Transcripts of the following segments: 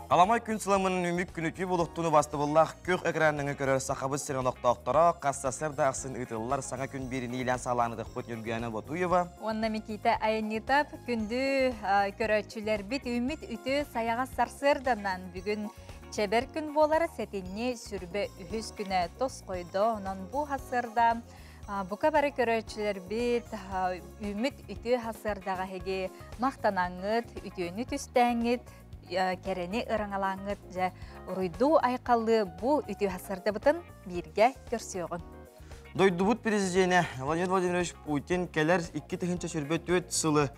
Qalamay күн сыламының үмік күнікі болуқтуны басты боллақ көк экранның көрер сақабыз сирен оқтақтыра, қассасыр да ақсын ұйтылылар саңа күн беріне илән сағланыдық бұт Нүргияна Ботуева. Онна Микита айнитап күнді көрәтшілер бит үміт үті саяға сарсырданан бүгін чебер күн болары сәтінне сүрбе үхіз күні тос қойды. Онан бұл хасырда бұқа бары көрәтшілер бит үміт үті хасырдаға хеге мақтанаңыт, үтіні түстәңіт, керені ыраңалаңыт жа ұруйду айқалы бұ үті хасырда бұтын бірге көрсеуғын. Дойдубут президенті Владимир Владимирович Путин келер 2-тігінші сүрбет сылы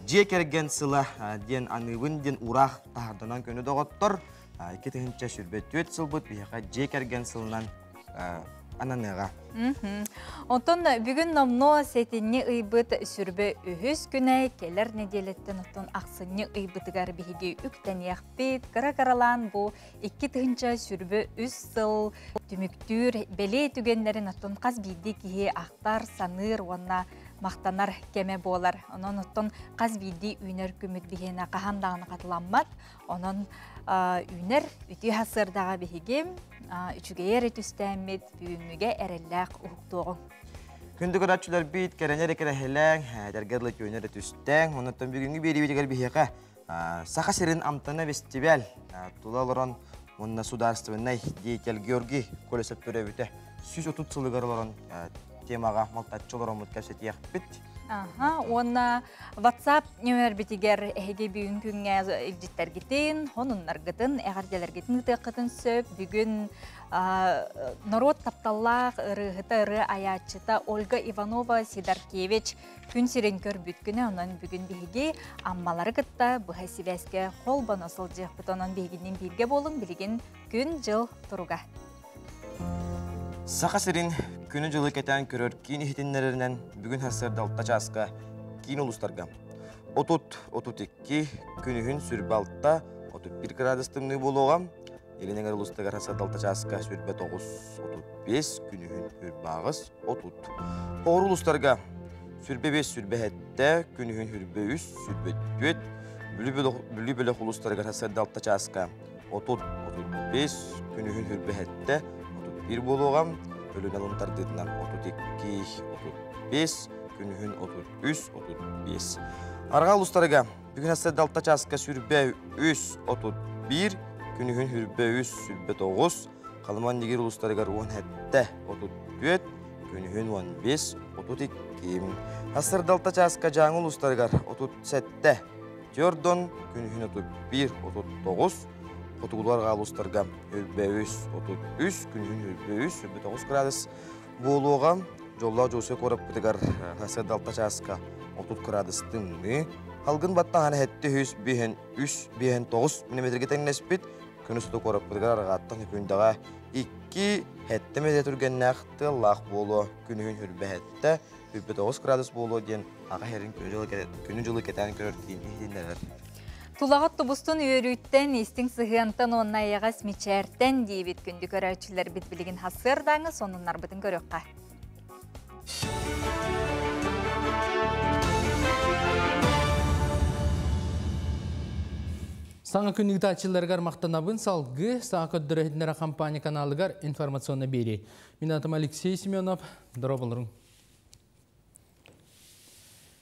же керген сылы ден анығын ден ұрақ тағырдынан көні доғыттыр. 2-тігінші сүрбет сыл бұт бейіға же керген сылынан ананыға. Онтон бүгін номно сетінне ұйбыт сүрбе үхіз күнәй келер неделеттен отон ақсынне ұйбытығар бейге үктен яқпет, қара-қаралан бұл 2-тігінші сүрбе үз сыл түміктүр беле түгенлерін отон қаз бейді кейе ақтар, саныр, онна мақтанар кеме болар. Онын оттон қаз бейді үйнер күміт бейіне қағандағыны қатыламмат. Онын үйнер үті хасырдаға бейге үчігейер түстәмет бүгінге әрелләқ ұқтуғын. Күнді көрәтшілер бейт кәренер екерәхеләң, дәргерлік үйнер түстәң. Оныттан бүгінгі бейді бейдігер бейхеға сақа серін амтана фестиваль тулалырын онына сударствынай дейтел Георгий Колесов төрәбіті 130 сылығарларын темаға малтатчылырын мұткәпсет еқпет. Онна WhatsApp нөмер бітігер әйге бүгін күнге үлдеттер кетен, онынлар кетен, әғарделер кетен ұтықытын сөп, бүгін народ тапталлақ ұры аячыта Ольга Иванова Сидаркевич күн сирен көр бүткіні, онын бүгін бейге аммалары кітті бұға сивәске қол боносыл жеқ бұт, онын бейгінен бірге болың білген күн жыл тұруға. Сақа сирин күні жылы кетен көрір кейін ихтенлерінен бүгін хасырда алтта жасқа кейін ұлыстарға. 30-32 күнігін сүрбе алтта 31 градустымны болуға. Еленеңер ұлыстығар хасырда алтта жасқа сүрбе 9-35 күнігін үрбағыз 30. Қоғыр ұлыстарға сүрбе 5 сүрбе әтті күнігін үрбе 3 сүрбе 4. Бүлі бөлік ұлыстарға хасырда алтта жасқа 30-35 күнігін үрбе әтті bir болуғам, өлін алымтардыдынан 32-35, күнігін 33-35. Арға ұлыстарыға, бүгін әсірді алтта часқа сүрбе 3-31, күнігін сүрбе 3-9, қалыман дегер ұлыстарыға 17-34, күнігін 15-32. Әсірді алтта часқа жаңы ұлыстарыға 37-4, күнігін 31-39, Otugullar qalustırga ülbe 33, günün ülbe 9 gradus boluğa jolla jose korap bitigar hasad alta chaska 30 gradus tınni. Halgın batta hani hette 9 mm tengnespit күнүстө корап бitigar argаттан күндаga 2 hette mede turgennaxtı laq bolu günün ülbe hette 9 gradus bolu den ağa herin günün жылы кетен көрөртин иhdinler. Тулағат тұбыстың үйрүйттен, естің сығыантан онна аяға смечәртен дейбет күнді көрәучілер бет білігін хасырдаңы, сонынлар бұтын көріққа. Саңа күнігді ачыларғар мақтанабын салғы, саңа көддірі компания каналығар информационны бері. Мен атым Алексей Семенов, дұрабылырың.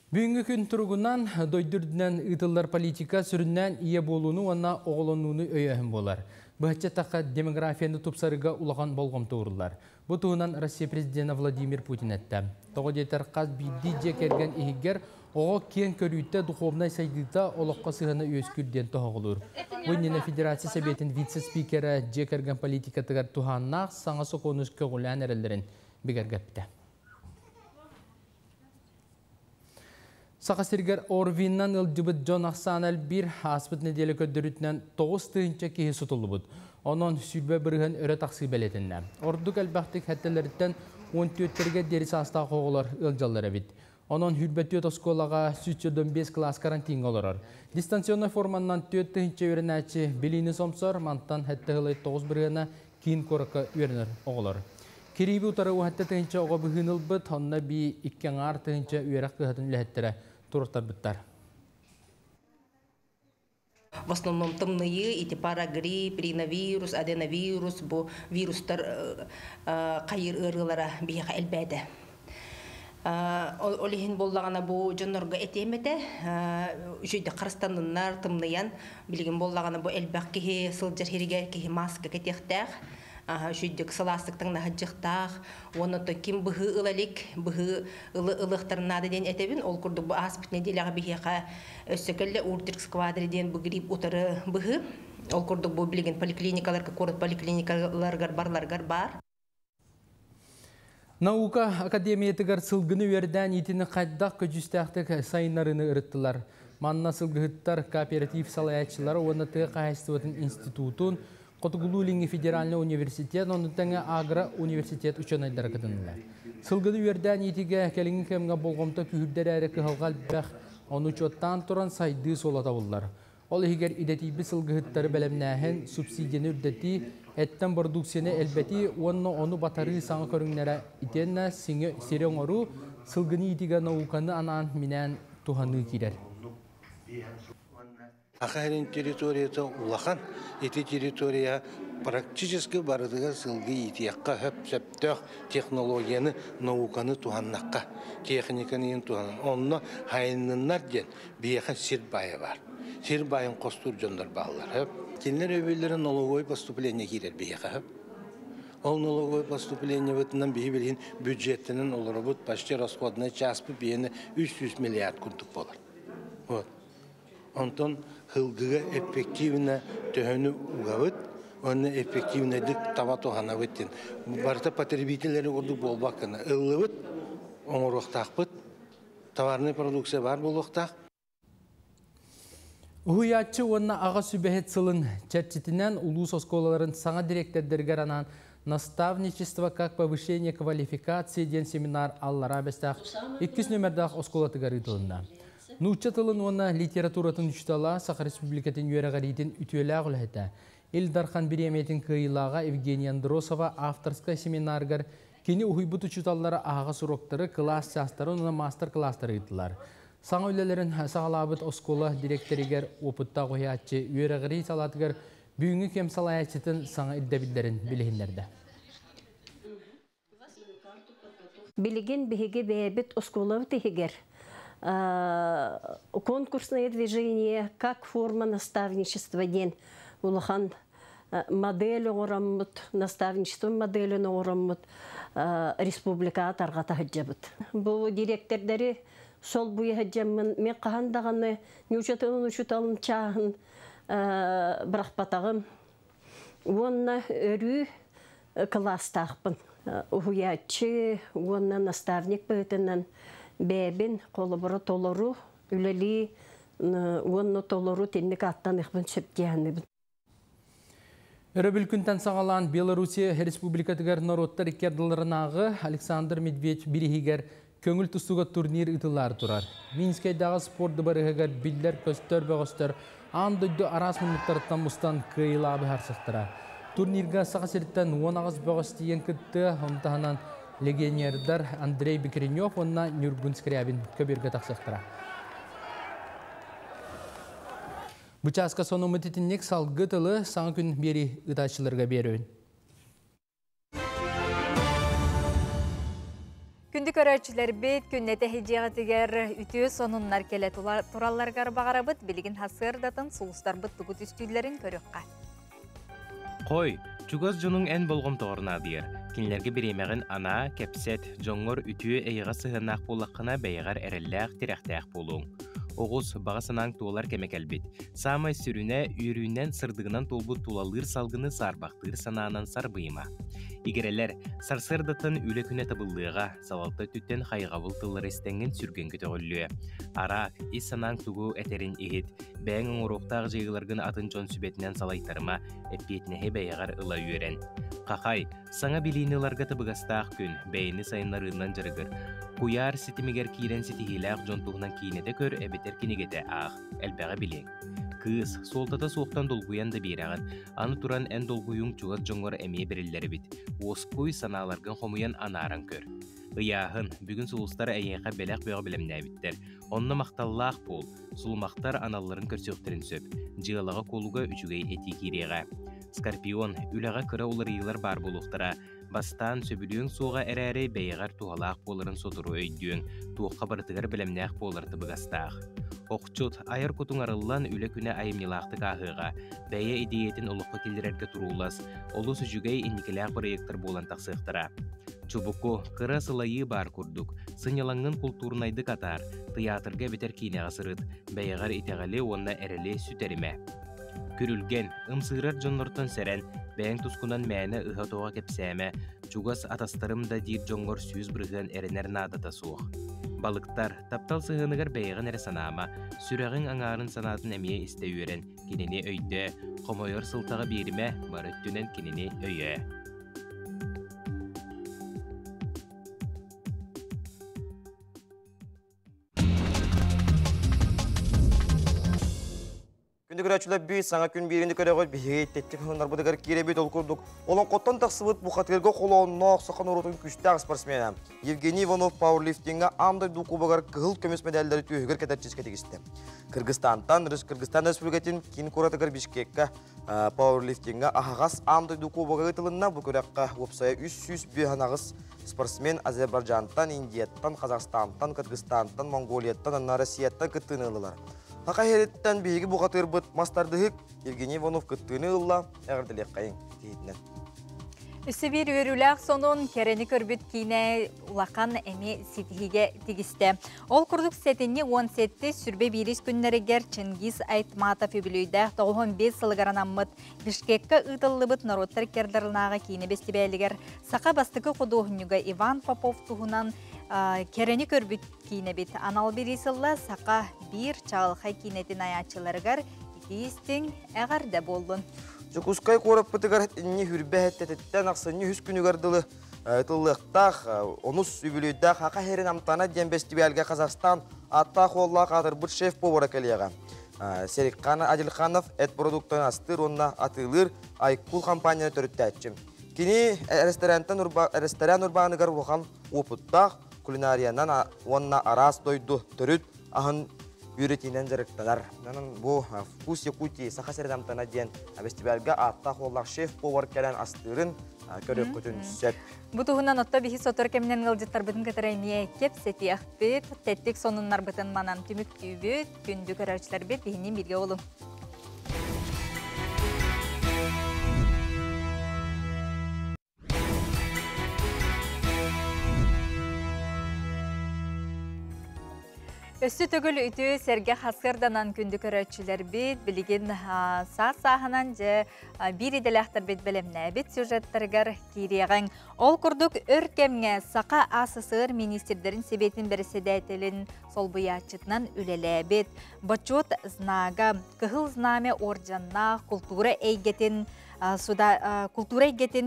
Бүгінгі күн тұрғынан дойдырдынан ұтылар политика сүріннен ие болуыны онна оғылынуыны өйәхін болар. Бұхатча таққа демографияны тұпсарыға ұлаған болғым тоғырылар. Бұл тұғынан Россия президенті Владимир Путин әтті. Тоғы детер қаз бейді же керген егер оғы кен көрүйті дұқовнай сайдыда олыққа сығаны өскүрден тұғылыр. Бұннені Федерация Советінің вице-спикері же керген политика тұғар тұғаннақ саңасы қоныс көғілән әрелерін бігергепті. Сақасыргар Орвиннан ылдыбыт Джон Ақсанал бір аспыт неделі көддірітінен 9 түйінші кейі сұтылы бұд. Onun sübbe бірген өрі тақсы бәлетінне. Ордық әлбәқтік әттелеріттен 14-терге деріс аста қоғылар ылжалары бит. Onun hürbeti oskolaga 3-5 klas karantin olurur. Distansiyon formandan 4 tühinçe öğrenəçi bilini somsor, mantan hətta hılay 9 birgene kiin koraka öğrenir oğulur. Kiribi utarı o hətta tühinçe oğa bühünül bit, onna bir 2 ağır tühinçe öğrək kıhatın ləhəttere turtar bittar. В основном тымные, и парагрипп, риновирус, аденовирус, бу вирустар кайыр ырылара бияка элбәде. Олихин боллагана бу жонорга этемете, жүйдө карстаныннар тымныян, билген боллагана бу элбәк кихи сылжыр хиригер кихи маска кетехтәк, жүйдө сыластыктың нахыжыктак, оны то ким быхы ылалик, быхы ылыктарына ден этебин, ол курду бу аспит неделяга бияка өссөкөлле уртиркс квадриден бу грипп утары быхы, ол курду бу билген поликлиникаларга, корот поликлиникаларга барларгар бар. Наука академиятыгар сылгыны верден итini қайдақ көжістәқтік сайынарыны ұрыттылар. Манна сылгыттар кооператив салаятчылары онаты қайыстыватын институтун, Котугулулинги федеральный университет, онытыңа Агра университет ученайдары кытынылар. Сылгыны верден итиге кәліңі кемға болғымта күйірдер әрі кығылғал бәқ, оны чоттан тұран сайды солата болылар. Ол егер идетейбі сылгыттары бәлемнәхін субсидияны үрдетті, әттен продукцияны әлбәті, оны батары саңы көріңнері итенна сирен ору сылгыны итиге науканы анан минен туханы кирер. Ахарин территорията улахан, эти территория практически бардыга сылгы итиякка хөп-сөптөк технологияны, науканы туханнакка, техниканы туханнакка. Онно хайыннар ден бияхан сирбайы бар. Сирбайын костур жондар бағылар. Кенлер өбелерін налоговой поступление кирер бияха. Ол налоговой поступление вытынан бейбелин бюджетінің олары бұд почти расходная часть бейіні 300 миллиард күндік болар. Вот. Онтон хылгыға эффективна төхіні уғавыд, оны эффективна дық таба тоғана өттен. Барта потребителері ордық болбақына. Үлі бұд, оңырықтақ бұд, товарный продукция бар болуқтақ. Уhuятчы онна аға сүбәхет сылын чәрчетінен улус осколаларын саңа директордергер анан наставничество как повышение квалификации ден семинар аллара бәстәқ 200 нөмірдақ осколатыгар итылында. Нуча тылын онна литературатын үштала Саха Республикатын үйерағаритін үтуелі ғылыхеті. Илдархан Биреметин кыйлаға Евгения Андросова авторская семинаргар кені ухуйбут үчуталлары аға суроктары класс частары онна мастер класстары итылар. Саңа өлелерін сағалабыт оскола директоригер опытта қоятчы үйерағыри салатығыр бүйінгі кем салаятчытын саңа иддебілдерін білігіндерді. Билеген беге бәбет оскола тегер. Конкурсное движение, как форма наставничества ден. Улахан модель ораммут, наставничество модель ораммут республика тарғата хаджабыт. Бұл директордары сол буя хаджамын, мен қағандағаны нючатылын учуталын чағын бірақпатағым. Онна өрі класстақпын. Уhuятчы, онна наставник бөтінен бәбін қолы бұры толыру, үлелі онна толыру теннік аттан иқпын сөптияны. Өрөбіл күнтен сағалан Белорусия Республикатығар народтар икерділерінағы Александр Медведь бірігігер көңіл тұстуға турнир ұтылар тұрар. Минскайдағы спорты барығығар білдер көстер бәғыстер андойды арас мұнықтарыттан мұстан кыйлабы харсықтыра. Турнирға саға серттен 10 ағыз бәғыстиен күтті, онтағынан легионердар Андрей Бекренев, онна Нюргун Скрябин көберге тақсықтыра. Бұчасқа соны мұтетіннек салғы тылы саңы күн бері ұташыларға беруін. Күнді көрәтшілер бет күннеті хеджеғатығар үтіе сонынлар келе туралларғар бағарабыт білігін хасырдатын сұлыстар бұт тұғыт үстүйлерін көріққа. Қой, чугаз жонун ән болғым тоғырна дейір. Кенлерге беремеген ана, кәпсет, жоңғыр үтіе әйіға сығынақ болаққына бәйіғар әрілләқ терәқтәқ болуң. Оғыз бағасынан туалар кәмек әлбет. Самай сүріне үйрүүнен сырдығынан толбу тулалыр салғыны сарбақтыр сананан сарбыйма. Игерелер сарсырдатын үлі күні табылдыға салалты түттен қайғавыл тылыр estенген сүрген күті ғөлі. Арақ, ес санаң туғу әтерін ехет, бәң оңырықтағы жайғыларғын атын жон сүбетінен салайтарыма әппетінеге бәйіғар ұла үйерен. Қақай, саңа білейніларға табығастақ күн, бәйіні сайынларынан жырығыр. Куяр сетімігер кейрен сетігіләқ жонтуғынан кейінеде көр әбетер кенегеті ақ, әлбәға білең. Кыз, солтата соқтан долгуян да берағын, аны туран ән долгуюң чуғат жоңғыр әмей берілері бит. Оскуй саналарғын қомуян анаран көр. Ыяһын бүгүн сулустар әйеға белек бөҕө билемнәбиттер. Онна макталлаах бул. Сулмактар аналларын көрсөктөрүн сөп. Жыалага кулуга үчүгэй эти кирега. Скорпион үләгә кыра уларыйлар бар булуктара. Бастан сөбүлүң суга эрәре бәйгәр тугалаак боларын сотуру өйдүң. Туукка барытыгар билемнәк боларты быгастаах. Окчут айыр кутуң арыллан үле күнә айымнилаакты каһыга. Бәйе идеятин улукка килдерерге турулас. Олу сүжүгэй инникеләк проекттар болан таксыктыра. Чубуку кыра сылайы бар курдук. Сынялаңын культурнайды катар. Театрга бетер кинега сырыт. Бәйгәр итегали онна эреле сүтериме. Күрүлген, ымсырар жоннортон сәрен, бәйін тускунан мәне ыхатуға кепсәме, чугас атастарым да дейір жоңғор сүйіз бірген әрінер надата суық. Балықтар, таптал сығыныгар бәйіғын әрі санама, сүрәғын аңарын санатын әмие істеуерен, кенене өйді, қомойыр сылтаға беріме, бар өттінен кенене өйе. Күндігірәчілер бей саңа күн берінді көрегіл бейге еттеттік ғындар бұдығар керебет ол көрдік. Олон қоттан тақсыбыт бұл қатырға қолуына ақсақан ұрытын күштәғ спортсмені. Евгений Иванов пауэрлифтинга амдай дұқу кығыл көмес медальдері түйігір кәтәрческе тегісті. Кыргызстан Республикатын кейін көратығыр Бишкекке пауэрлифтинга ағағас амдай дұқу бағар ұтылынна бұл көрекқа өпсая 300 бейханағыз спортсмен Азербайджантан, Индияттан, Қазақстантан, Кыргызстантан, Монголияттан, Россияттан күттіні Тақа хереттен бейгі бұғатыр бұд мастардығық Евгений Иванов күттіні ұлла әғірділек қайын кейтінен. Үсі бір өріләқ сонын керені көрбіт кейіне ұлақан әме сетіге тегісті. Ол күрдік сетіне 17 сүрбе берес күннерігер Чингиз Айтматов өбілейді 95 сылғаранаммыд Бишкекке ұтылы бұд народтар кердірілнаға кейіне бестебәлігер. Сақа бастықы құдуғынуға Иван Попов тұғынан керені көрбіт кейіне бет. Анал бересілі сақа бір чағылқай кейнетін аячыларығар етейістің әғарда болдың. Жукускай корап пытыгар не хүрбәһәттәттән аксынны хүс күнүгәрдылы тыллыктах онус үбүлүдәх хака херен амтана дем фестивальгә Казахстан атта холла кадыр бу шеф повар келега. Сериккан Адилханов эт продуктын астыр онна атылыр Айкул компания төрөттәчим. Кини ресторан урбаныгар булган опыттах кулинариядан онна арас дойду төрүт ахын Юретинен жарыкталар. Бу вкус Якутии сахасердам танаден фестивальга атта холлак шеф повар келен астырын көрөп көтүн сөп. Бу туһунан отто бихи сотор кемнен гылжыттар бүтүн кетереймие кеп сетиахпет теттик сонуннар бүтүн манан түмүк түйбүт күндү көрөрчүлөр бет бихини бирге болу. Өсті төгіл үті сәрге қасқырданан күнді көрәтшілер бет, білеген сағынан же бір еделяқтар бет білімні бет сюжеттарғар кейреген. Ол күрдік өркемге сақа асысыр министердерін себетін бірісі дәйтелін сол бұячытынан үлелі бет. Бачот знага, кығыл знаме оржанна, культура әйгетін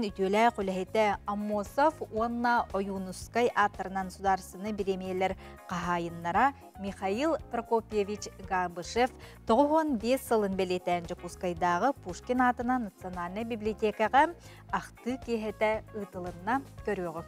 үтелі құләйті Аммосов онна ойунускай атырынан сударсыны біремейлер қағайыннара Михаил Прокопьевич Габышев 95 сылын белетен Жакускайдағы Пушкин атына национальный библиотекаға ақты кехеті ұтылынна көріғі.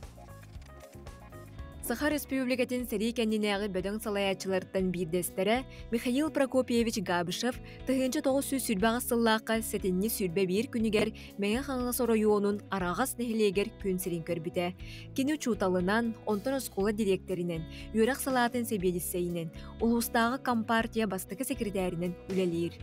Саха Республикатын сәрі кәндінәғі бөдің салаячылардан бірдестері Михаил Прокопьевич Габышев 1900 сүрбәғі сыллаққа сәтінні сүрбә бір күнігер мәңі қаңғы соройуының арағас нәхілегер күнсерін көрбіті. Кені чуталынан, онтан оскола директоринен, үйрақ салатын себедісейінен, ұлыстағы компартия бастықы секретарінен үлелер.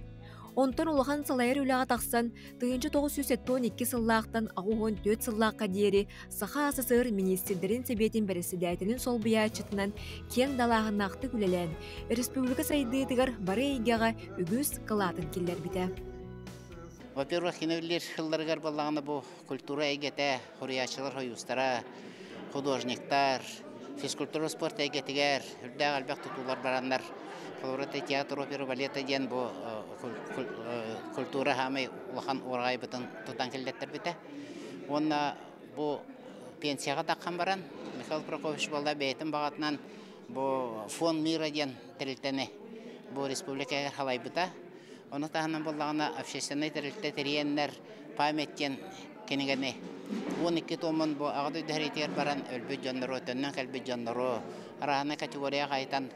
Онтан улахан салайыр үліға тақсан, 1912 сыллақтан ағуғын 4 сыллаққа дейірі Саха асысыр министердерін себетін бірісі дәйтінің сол бұячытынан кен далағын нақты күлелен. Республика сайдыдығыр бары егеға үгіз қылатын келер біті. Во-первых, иневлер хылларгар балағаны бұл культура егеті, хуриячылар хойустара, художниктар, физкультура спорт егетігер, үрдәғ әлбәқ тұтулар барандар. Колораты театр, опера, балета ден бұл культура хамай улахан орғай бұтын тұтан келдеттер біті. Онна бұл пенсияға таққан баран, Михаил Прокопьевич балда бәйтін бағатынан бұл фон мира ден тірілтені бұл республикаға қалай бұта. Оны тағынан болағына общественный тірілтті тірейенлер паметтен кенігені 12 томон бу агды дәритер баран өлбү жаннары төннән калбы жаннары араны категория кайтан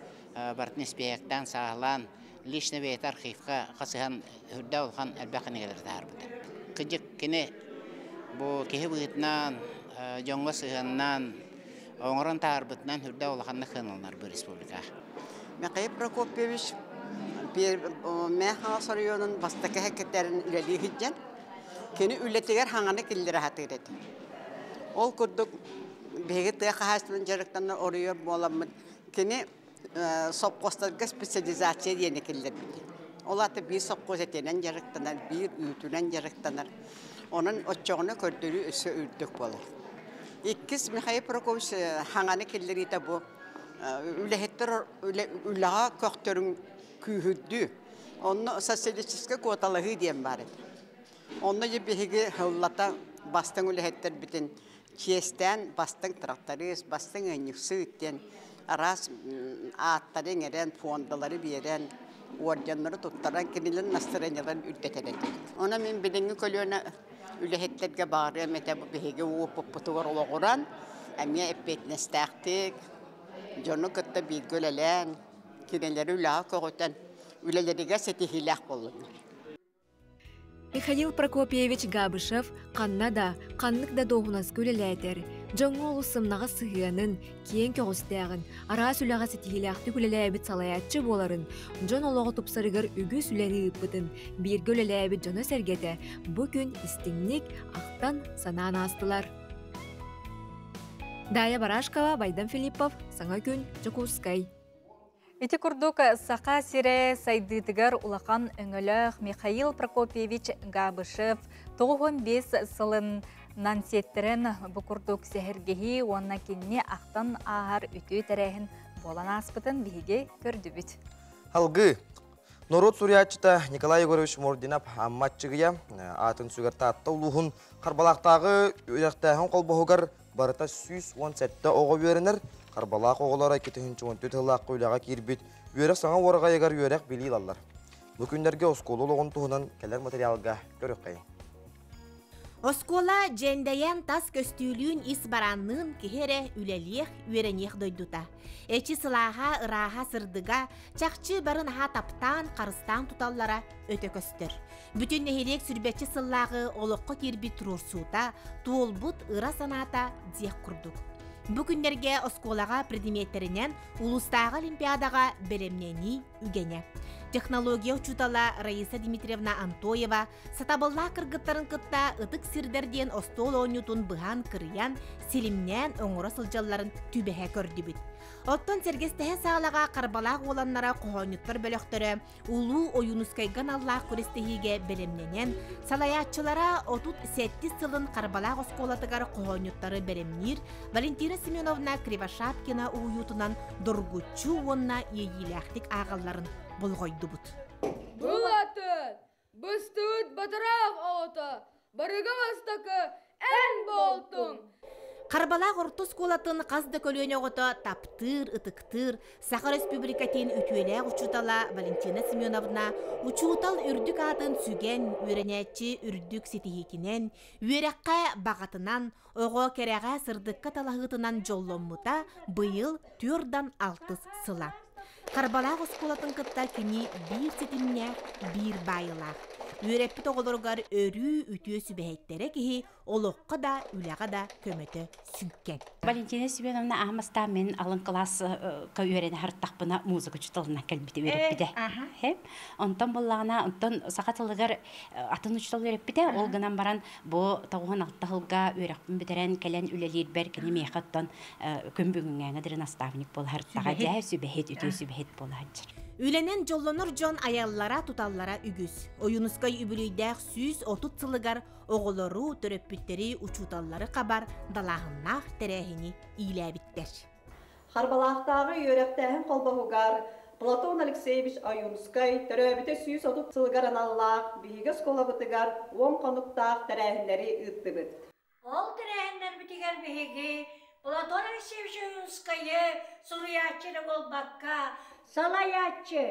бартниспектан саглан личный вет архивка касыган хүрдә улган әлбәкнегеләр тарбыт. Кыҗык кине бу кехебитнан жоңга сыганнан оңран тарбытнан хүрдә улганны хыналар бу республика. Михаил Прокопьевич Мехас районын бастакы хакеттерин үлели хиджен. Кени үлетегер хаңаны килдер хатырет. Ол курдук бегете хастын жарыктан орыйор боламын. Кени сопкостарга специализация диене килдер бит. Олаты бир сопкозетенен жарыктанар, бир үтүнен жарыктанар. Onun oçağını kördürü üssü ürdük bolur. İkiz Mihai Prokopyevich hangani killeri de bu ülehetler ülağa köktörün kühüddü. Onu sosyalistiske kotalığı diyen bari. Onu yibihigi hıllata bastın ülehetler bitin çiesten bastın traktörüz, bastın önyüksü itten aras ağattaren eren, fondaları bir eren organları tuttaran kinilerin nastıranyaların ürdetenek. Ona min bilini koluyona ülehetlerge bağırıyor, mete bu bihigi uğuputuvar oğuran, emiye epetnestahtik, jonu kıtta bilgölelen, kineleri ülağa koğutan, ülelerige setihillah bolunur. Михаил Прокопьевич Габышев Каннада, Каннык да доғынас көлеләдер. Жоңғы олысымнаға сығыянын, кейін көғістәғын, ара сүліға сетихиләқті көлеләбіт салаятчы боларын, жон олығы тұпсарығыр үгі сүлері ұппытын, бір көлеләбіт жоны сәргеті, бүкін істіңнік ақтан санан астылар. Дая Барашкова, Байдан Филиппов, Саңа күн, Жокускай. Ити курдук сақа сире сайдытыгар улақан өңіліқ Михаил Прокопьевич Габышев 95 сылын нансеттерін бұкурдук сәхіргеhi онна кенне ақтан ағар үті тәрәхін болан аспытын біге көрді бүт. Алғы, Нород Сурьячыта Николай Егорович Мординап амматчығыя атын сүгірті атта ұлуғын қарбалақтағы өйяқтағын қолбағығар барыта 117 оғы берінір. Қарбалақ оғылары 214 тылақ көйліға кербет, өрек саңа орыға егер өрек білейл алар. Бүкіндерге осколы олығын тұғынан кәлер материалға көрік қайын. Оскола жендаян тас көстүүлүүн ис бараннын кехере үлелиех үйренех дойдута. Эчи сылаға ыраға сырдыга чақчы барын ха таптан қарыстан туталлара өте көстір. Бүтін нехелек сүрбетчі сыллағы олыққа кербет тұрурсута, туолбут ыра саната дек күрдік. Бүгіндерге осколаға предметтерінен улустағы олимпиадаға беремнени үгене. Технология учутала Раиса Дмитриевна Антоева сатабылла кыргыттарын кытта ытык сирдерден остол ойнутун быхан кырыян селимнен оңора сылжалларын түбеhe көрдүбүт. Оттон сергестеhe сағалаға қарбалақ оланнара қоғанюттар бөліқтірі улу ойунускайган Аллах көрестехиге беремненен салаятчылара отут 7 сылын қарбалақ осколатыгар қоғанюттары беремнир Валентина Семеновна Кривошапкина уютунан дұргучу онна ейіләқтік ағаларын болғойды бұд. Бұл атын, бұстуыт батырақ оғыты, барыға бастақы ән болтың. Қарбалақ ортос колатын қазды көлөне оғыты таптыр, ытыктыр, Сахар Республикатен үтуеләк учутала Валентина Семеновна учутал үрдік атын сүген өренәтчі үрдік сетихетінен, өрәққа бағатынан, оғы кереға сырдыққа талағытынан жолломмута бұйыл 4-6 сыла. Қарбалақ осколатын кытта кені бір сетімне бір байылақ. Үйреппі тоғылырғар өрі үтіе сүбәйттері кеге олыққа да, үліға да көмөті сүнкен. Валентина Семеновна ағымаста мен алын класс үйрені харттақпына музыка чүталына кәлбіті өреппіде. Онтан болағына, онтан сақатылығар атын ұчытал өреппіде, ол ғынан баран бұл тауған алтағылға өрекпін бітірен кәлен үлелер бәр кені мейқаттан көмбігін әңідірін аставник бол харттаға дә сүбәйт, үтіе сүбәйт бол ханчыр. Үйленен жолланыр жон аяллара туталлара үгіз. Ойынускай үбілейдәк 130 сылыгар оғылыру төрөппіттері учуталлары қабар далағыннақ тәрәхіні иләбіттер. Қарбалақтағы үйректәхін қолбағуғар Платон Алексеевич Ойынускай төрөбіті 130 сылыгар аналлақ бейгі сколабытыгар 10 қонуқтақ тәрәхіндері үттібіт. Ол тәрәхіндер бітігер бейгі Платон Алексеевич Ойынскайы сұлыячыры болбаққа Салаятчы,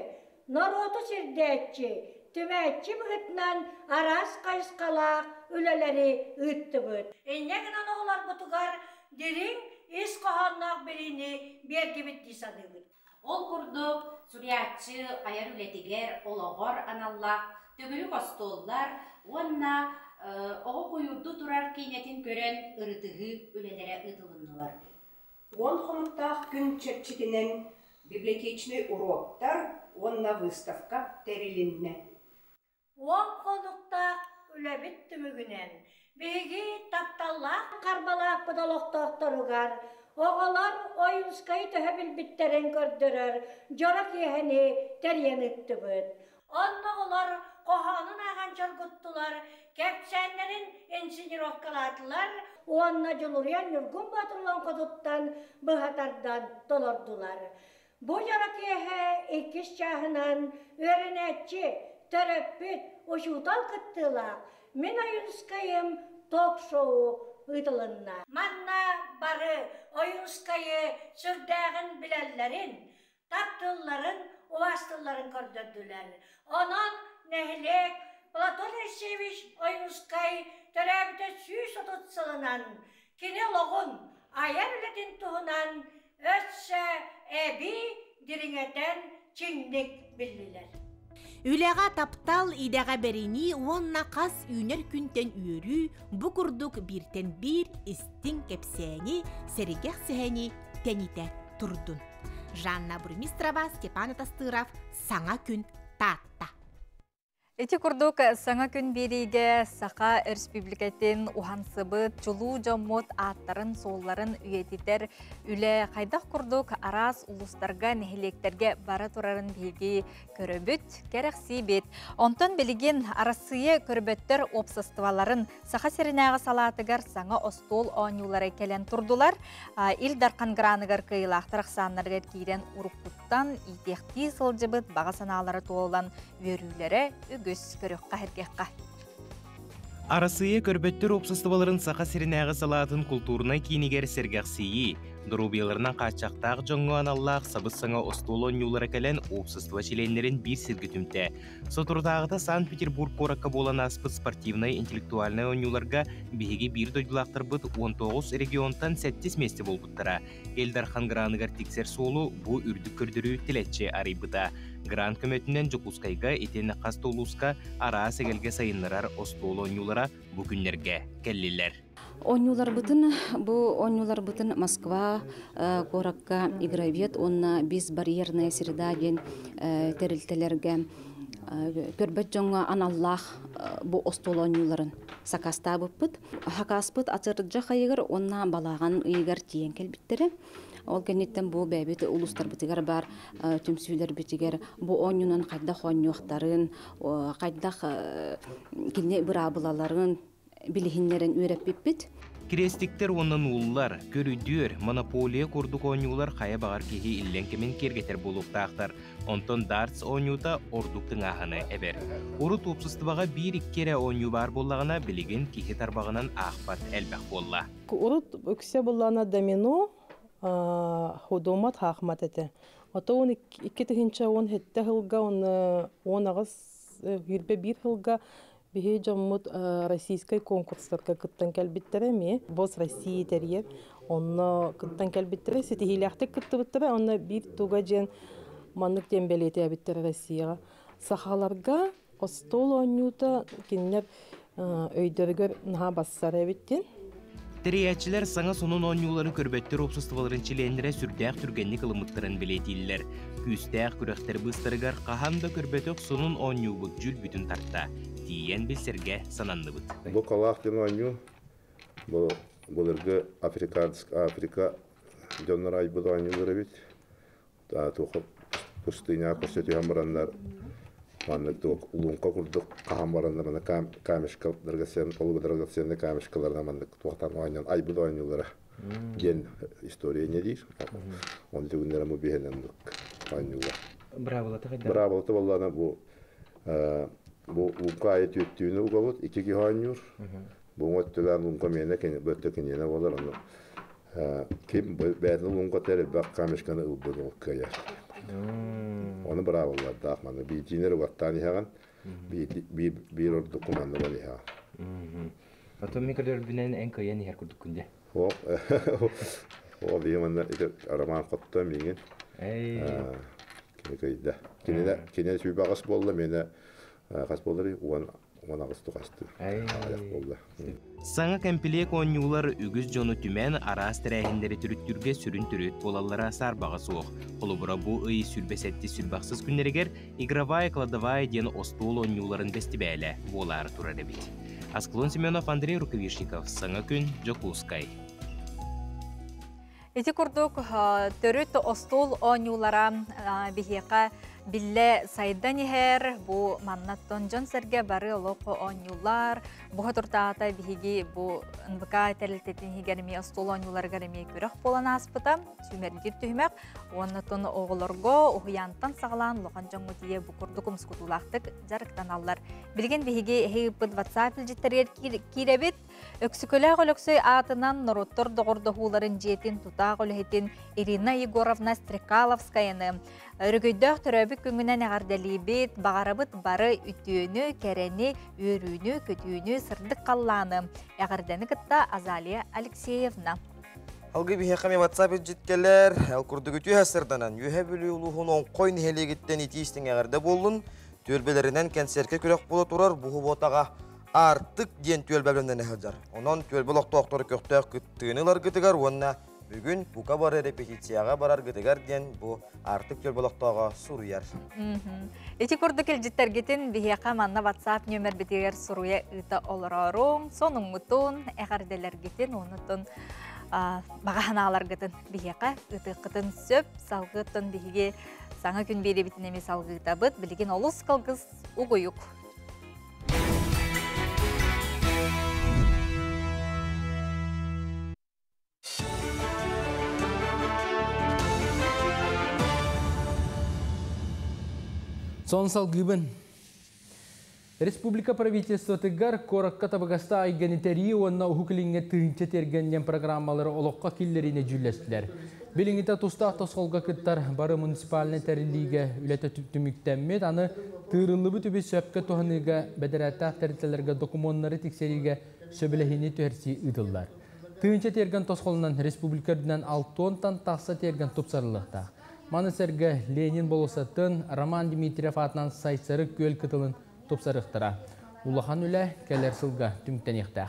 народу сирдетчі, түмәтчі бұғытнан арас қайысқалақ, üleleri ıttıbıt. Ennegin oğlar butugar derin is kohannak birini bir gibi disadıbıt. Ол курдук сурьячы аяр үлетигер ологор аналлах төгүлү костоллар уонна ого куюрду турар кейнетин көрөн ырытыгы үлелере ытылыннылар. Он хомуктах күн чепчитинен библиотечный уроктар, онна выставка терилинне. Он конукта үлебит түмүгүнен биги тапталлах карбалах подолокторторугар оголар ойынскай төһөбүл биттерен көрдөрөр жорак ехени терьениттибит. Онногулар коханын аган жоргуттулар, кепсенлерин инсценировкалатылар, уанна жулурян юргун батырлан кодуттан быхатардан толордулар. Бу жорак эхе иккис чахынан өренетчи төрөппүт ушутал кыттылар. Мен ойынскайым ток-шоу ыдылынна. Манна бары oyunskayı sürdäğin bilenlerin, taptılların, uvastılların kördürdüler. Onun nehlek, Platon Alexeyevich oyunskay törəbdə süys otutsılınan, kine loğun, ayar ületin tuğunan, ötse ebi diriŋeten çinlik billiler. Үләға таптал идәға бәріні онна қас үйнер күнтен үйірі бұ күрдік біртен бір істің кәпсәні сәрігек сәхәні тәніті тұрдын. Жанна Бурмистрова, Степан Тастыров, Саңа күн татта. Эти курдук саңа күн бериге Сақа республикатын ухансыбыт, жулу жоммут аттарын соолларын үйетитер үле қайдақ курдук арас улустарга нехилектерге бара турарын биги көрөбүт, керекси бет. Онтон билигин арасые көрбөттөр опсыстываларын Сақа серинағы салатыгар саңа остол оңюлары келен турдулар. Ил дарқан граныгар кыйлақтырық саннаргар кейден уруккуттан итекти сылжыбыт баға саналары тоолан верүүлері үгіс көрөкка хергекка. Арасые көрбөттөр опсыстыбаларын Сақа серинағы салатын культурына кейнигер сергақсии, дұрубияларынан қачақтағы жоңғы аналлақ сабыз саңа остол оңюлары кәлен опсыстыва чиленлерін бір сіргітімті. Сотурдағыда Санкт-Петербург коракка болан аспыт спортивный интеллектуальный оңюларға беге бір дойдылақтыр бұд 19 регионтан 7 месте болбыттыра. Элдархан граныгар тексер солу бұ үрдік көрдірі тілетче арайбыда. Гран көмөтінен Жокускайга етені қастолуска ара сегелге сайынларар остол оңюлара бүгінлерге келлилер. Оңюлар бытын Москва, Коракка, Игровет, онна біз барьерная среда ден терилтелерге көрбөт жоңа аналлах бу остол оңюларын сакаста бұппыт. Хакаспыт ачырджа хайығыр, онна балаған үйгар тиен келбіттері. Ол кенеттен бу бәбеті улустар бітігер бар, түмсүйлер бітігер, бу оңюнан қайдақ оңюқтарын, қайдақ кіне бір абылаларын, билихиннерин үйрәп биппит. Крестиктер оннан уллар, көрүдүөр, монополия курдук оңюлар қая бағар кеге илленкемен кергетер болуқтақтар. Онтон дартс оңюта ордуктың ағыны әбер. Уру топсыстыбаға бір иккере оңю бар болағына білеген кеге тарбағынан ақпат әлбәқ болла. Урут өксе болағына домино худомат хақмат әті. Ото он 2-тігінші он хетті хылға, он ағыз үрбе бір хылға бихе жаммут российской конкурстарга кыттан кәлбиттері ме, боз Россия терьер, онна кыттан кәлбиттері, сетихиляқтық кыттыбыттері, онна бір туға жен маннык дембелеті әбиттері Россияға. Сақаларға остол оңюта кеннер өйдергер наға бассар әбиттен. Териячилер саңа сонун оңюларын көрбөттөр опсыстываларын чиленлере сүрдәк түргенник ылымыттарын билетилер. Күстәк күрәктер быстырыгар қахамда көрбөтөк сонун оңюбыт жүл бүтін тартта. Тиен білсерге санандыбыт. Бұл қалақтың оңю, бұлырғы Африка жонлар айбыд оңюлары бит. Тоқып пустыня көрсетуен барандар. Мандык улунка курдук кахам барандарына камешкаларга сен, олугударга сен камешкаларына мандык туақтан оңян айбыд оңюлары. Ген история не дейш? Он жүгіндері му бейхенендік оңюлар. Браволаты қайда? Браволаты боллана бұл ұнқа айет өттіуіні ұғабыд, 2 оңюр. Бұл өттілен ұнқа мені бөтті кенені болар. Кем бәтіні ұнқа тәрі бәк камешканы ұлбыды ол көйер. Onu bravolar da akmanı. Bir cinleri vattani hemen bir ordu kumandı var ya. Атын ми көрдөрбүнен эн кыйын ихер курдук күнде. О бейманна араман қотта меңін. Кене сүйбағас болды, мені қас болдыры, оған ағысты қасты. Аяқ болды. Саңа кәмпілек оңюлар үгіз жону түмен арас тірәйіндері түріттүрге сүрін түріт болалара сарбаға суық. Қолыбыра бұл үй сүрбесетті сүрбақсыз күннерігер игровая кладовая ден остуыл оңюларын бәстібәлі болар тұрады бит. Асклон Семенов, Андрей Рукавишников, Саңа күн, Жокускай. Эти курдук төрүт остул оңюлара бихека билле сайдан ихер, бу маннаттон жон серге бары олоқо оңюлар, бу хатуртаата бихиги бу НВК тәрілтетін хигерми остул оңюлар гареми көріқ болан аспыта, сүмергер түймек, оннатын оғылырго ухуянтан сағалан лоқан жоңғы тие бу курдукум скутулақтық жарықтан аллар. Білген бихиги хейбіт WhatsApp илжеттерер киребит, өксікөлі ғолөксөй атынан нұруттыр доғырдығуларын жетін тұтақ өлігетін Ирина Егоровна Стрекаловскаяны. Өргөйдөх төрөбүк күнгүнен ағардалибет, бағарабыт бары үтүйіні, кәрәні, өрүйіні, көтүйіні сырдық қалланы. Ағарданы кытта Азалия Алексеевна. Алғы бихеқаме WhatsApp жеткелер, әлкұрды көтүй әсірданан, үйе бөлі ұлығын оң қойын хелегеттен етейістің ағарда болын, төлбелерінен кәнсерке көрек болы тұрар, бұғы ботаға артық ден төлбәлімден әхілдер. Онан төлбел оқты-оқтары көқтәқ күттігінілар күтігер, онына бүгін бұқа бары репетицияға барар күтігер ден бұл артық төлбел оқтаға сұруяр. Эти көрді келжеттергетін бихеқа манна WhatsApp нөмір бітігер сұруя ұйта оларарың, соның мұтын әғарделергетін онытын бағаналар гытын бихеқа ұйты сөп салғытын бихеге саңа күн бері бітінеме салғыта бұд, білген олыс қылғыз ұғыйық. Сонсал гыбын. Республика правительства тыгар коракка табагаста айганитери онна ухукилинге тыынча тергеннен программалары олоққа киллерine жүллестілер. Билиңита тустақ тосқолға кыттар бары муниципаліне тәріліге үлеті түміктәммет, аны тырылыбы түбі сөпке туғаныға бәдірәттақ тәрітелерге документары тексериге сөбілехіне түрсі ұдылар. Тыынча терген тосқолынан республикардынан 6-тан тақса терген тұпсарылықта. Манысерге Ленин болысатын Роман Дмитриев атынан сайсары көл кытылын топсарықтыра. Улахан үлі кәлер сылға түміктен еқтақ.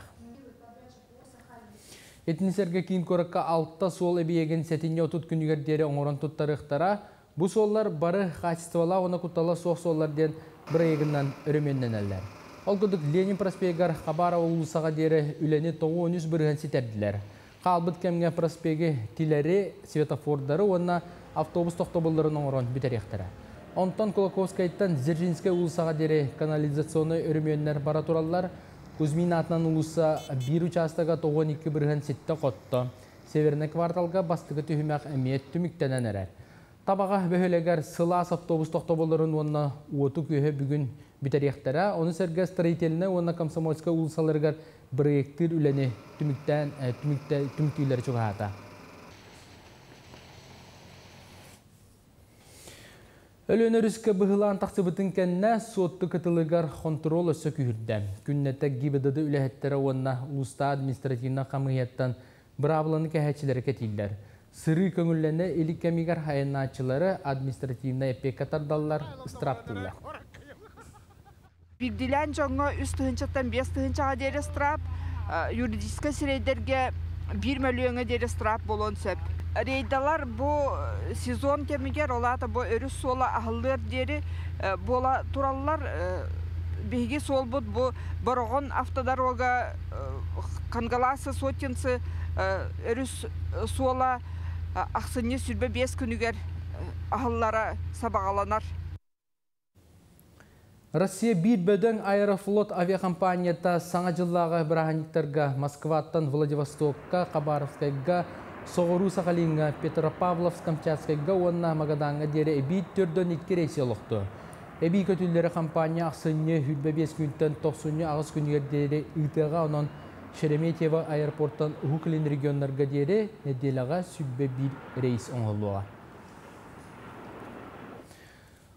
Етінісерге кейін көрікке 6-та сол әбейеген сәтіне отут күнігердері оңырын тұттарықтыра. Бұ соллар бары қачыстывала оны құттала соқ солларден бір егіннен үріменнен әлдер. Ол күдік Ленин проспегар Хабара олысаға дері үлені 9-13 бірген сетерділер. Қалбыт кәмге проспегі тилері светофордары онына автобус тоқтабылдарын оңырын бітеректірі. Онтан Кулаковскайттан Зержинскай улысаға дере канализационы өріменнер бара туралар. Кузьмин атынан улыса бір участаға 92 бірген сетті қотты. Северный кварталға бастығы түхімәқ әмет түміктенен әрер. Табаға бөхелегер сылас автобус тоқтабылдарын онына уоту көйі бүгін бітеректірі. Оны сәрге строителіне онына Комсомольска улысаларғар біректір үләне түміктейлер чуғата. Өлөнөрүскө быһылаан тахсыбытын кенне сотты кытылыгар контрол өссө күйүрдө. Күннете гибедады үлэхеттері онна улуста административна камыйеттан бравланы кәһәчилери кетиллер. Сыры көңүллене элик кемигар хайыннаачылары административна эпекатардаллар ыстыраптылар. Бирдилен жоңго 3 тыгынчаттан 5 тыгынчага дери страп, юридическа сирейдерге 1 миллионга дери страп болон сөп. Рейдалар бу сезон кемигер олата бу өрүс сола ахыллар дери бола тураллар биги сол бут бу борогон автодорога кангаласы сотенцы өрүс сола аксыны сүрбе 5 күнүгер ахыллара сабагаланар. Россия бир бөдөң Аэрофлот авиакомпанията саңа жыллағы біраханиктарға Москваттан Владивостокка, Хабаровскайга, Соғыру Сахалинга, Петропавловск-Камчатскайга, онна Магадаңға дере әбейт түрден 2 рейс олықты. Әбей көтілері компания ақсыны хүлбе 5 күнттен 90 ағыз күнігер дере ұйтыға онын Шереметьево аэропорттан Ухуклин регионларға дере неделаға сүлбе 1 рейс оңғылуға.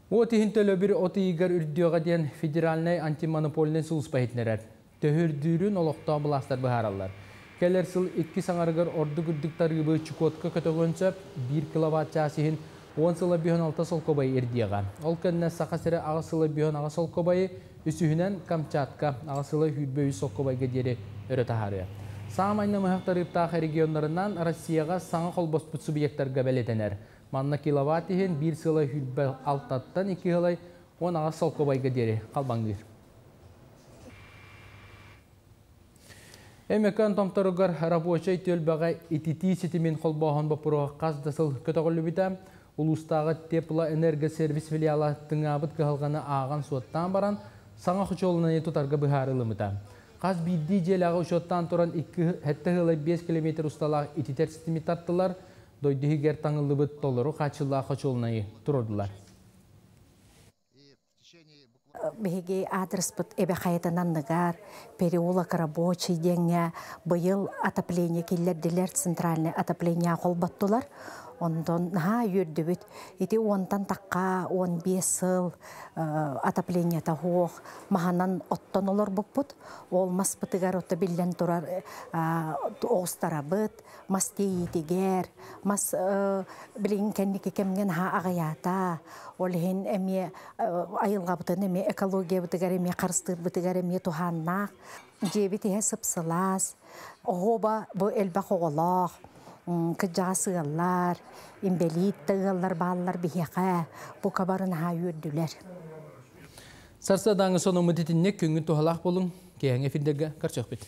Отихин төлөбір отигар үрдіоға ден федеральный антимонопольный сұлыс бәйітнерер. Töһөрдүүрүн олоқтоо бұластар бұхаралар. Келер сыл 2 саңарығыр орды күрдіктар ғыбы чукотка көтөгөнсөп 1 киловатт часыхын 10 сылы бүйін 6 сол кобайы ердияға. Ол кәнне сақасыры ағысылы бүйін 6 сол кобайы үсүхінен Камчатка ағысылы хүрбөй сол кобайға дері өрі тахары. Саам айны мұхақтарыптағы регионларынан Россияға саңа қолбоспыт субъекттарға бәлетенер. Манна киловаттыхын 1 сылы хүрбөй 6-тан 2 ғылай 10 ағыс сол кобайға дері қалбаңғыр. Эмекан томторугар рабочай төлбәгә итити сетимен қолбағын бапыруға қаздасыл көтіғылы біті. Улустағы теплоэнергосервис филиалы тыңабыт кығылғаны ағын суаттан баран саңа құчолына етутарға бұхарылы мұта. Қаз бидді желағы ұшоттан тұран 2,5 км ұсталағы ититер системи таттылар, дойдығы гер таңылы бұт толыру қачылға құчолына тұрдылар. Беге адрес под эбехаятанан нагар, переулок рабочий деньги, был отопление киллердилер центральное отопление холбаттулар. Ондан юрдүбүт ити онтан такка 15 сыл отопление тахох маханан оттон олор буппут ол маспытыгар отто билен турар оостарабыт мастеитигер мас билин кенники кемген агаята ол хин эми айылгабытын эми экология бытыгар эми карыстыр бытыгар эми туханнак жебити хесыпсылас оба бу элбак оголох кыжасыаллар, имбелит тыгаллар баллар бихеқа, bu kabarın ha yürдүлер. Sarsadаңы соны мұдетінне көңін тұғалақ болың, кейің ефіндегі қарчақ бет.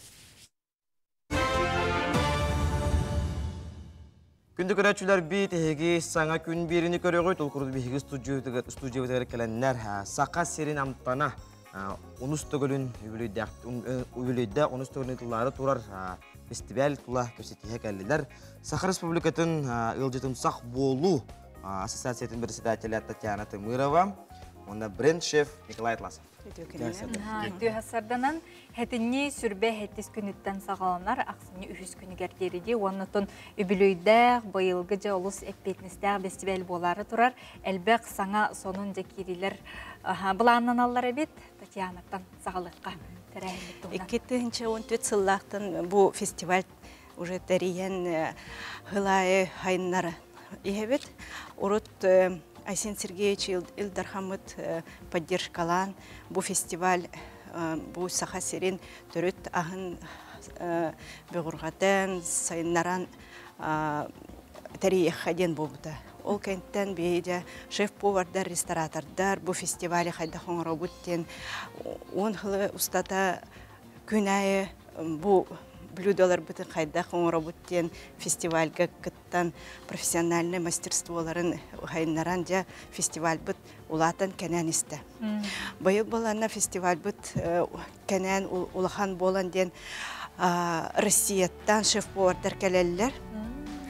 Күнді көрәтшілер бейт әйге саңа күн беріні көріғі толқырды бейгі студиявы кәләнлер сақа серін амтана ұныстығылын өбілейді ұныстығылын тұлары тұрар фестиваль тула көрсетіге кәлілер. Саха Республикатын ылжытым сақ болу ассоциациятын председателі Татьяна Тымырова, онда бренд-шеф Николай Атласов. Түйхасарданан хәтінне сүрбе хәттес күніттен сағаланар, ақсыны үхіз күнігер дереде, онытын үбілөйдәқ, байылғы жа олыс әппетіністәқ фестиваль болары тұрар, әлбәқ саңа сонын жекерилер бұланын аллар әбет, Татьянаттан сағалыққа. 2014 сыллақтан бұл фестиваль уже тәрейен ғылайы хайыннары ехебет. Урут Айсен Сергеевич Илдархамыд поддержкалан бұл фестиваль бұл саха серен түріт ағын бұғырғатан сайыннаран тәрейе қаден болбыда. Ол кенттен бейде шеф-повардар, ресторатордар бұл фестивалі қайда қоңырау бұттен. Он ғылы ұстата күн айы бұл блюдолар бұтын қайда қоңырау бұттен фестивальға күттан профессиональный мастерстволарын қайынаран жа фестиваль бұт ұлатын кәнән істі. Байыл боланна фестиваль бұт кәнән ұлахан болан ден Россияттан шеф-повардар кәлелілер.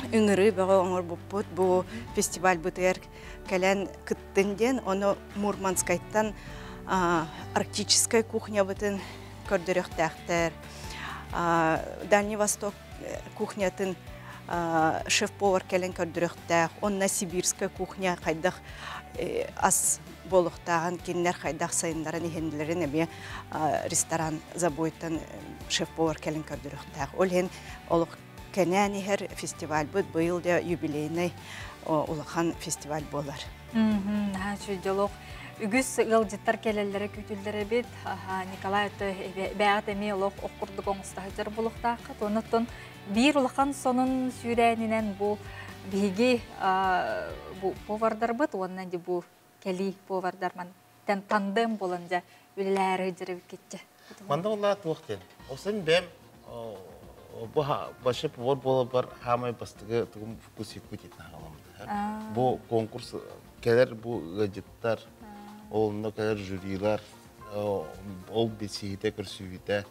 Үңірі баға оңыр бұппыт, бұл фестиваль бұтығар кәлән күттінден, оны Мурманскайттан арктическая кухня бұтын көрдірек тәқтер. Дальний Восток кухнятын шеф-повар кәлән көрдірек тәқ. Онна сибирская кухня қайдақ ас болуқтаған кенлер қайдақ сайындарын ехенділерін әме ресторан забойттан шеф-повар кәлән көрдірек тәқ. Ол хен олық кәнән ехер фестиваль бұд, бұйыл да юбилейный улахан фестиваль болар. Жолық үгіз ғылжеттар кәлелері көтілдері бет, Николай бәғат әме олық оқырдық оңыстағыдыр бұлықтақы. Тоныттың бір улахан сонын сүйрәнінен бұл бейге повардар бұд, онынан де бұл кәли повардарман тандым болынжа өлілері жүріп кетті. Манда олар туқтен. Осын бәм başı povor bolup var hamay bastığı tugum fokusi kutit nağalamdı. Bu konkurs keler bu gadgetler olunda keler jüriler ol besiyete kürsüvite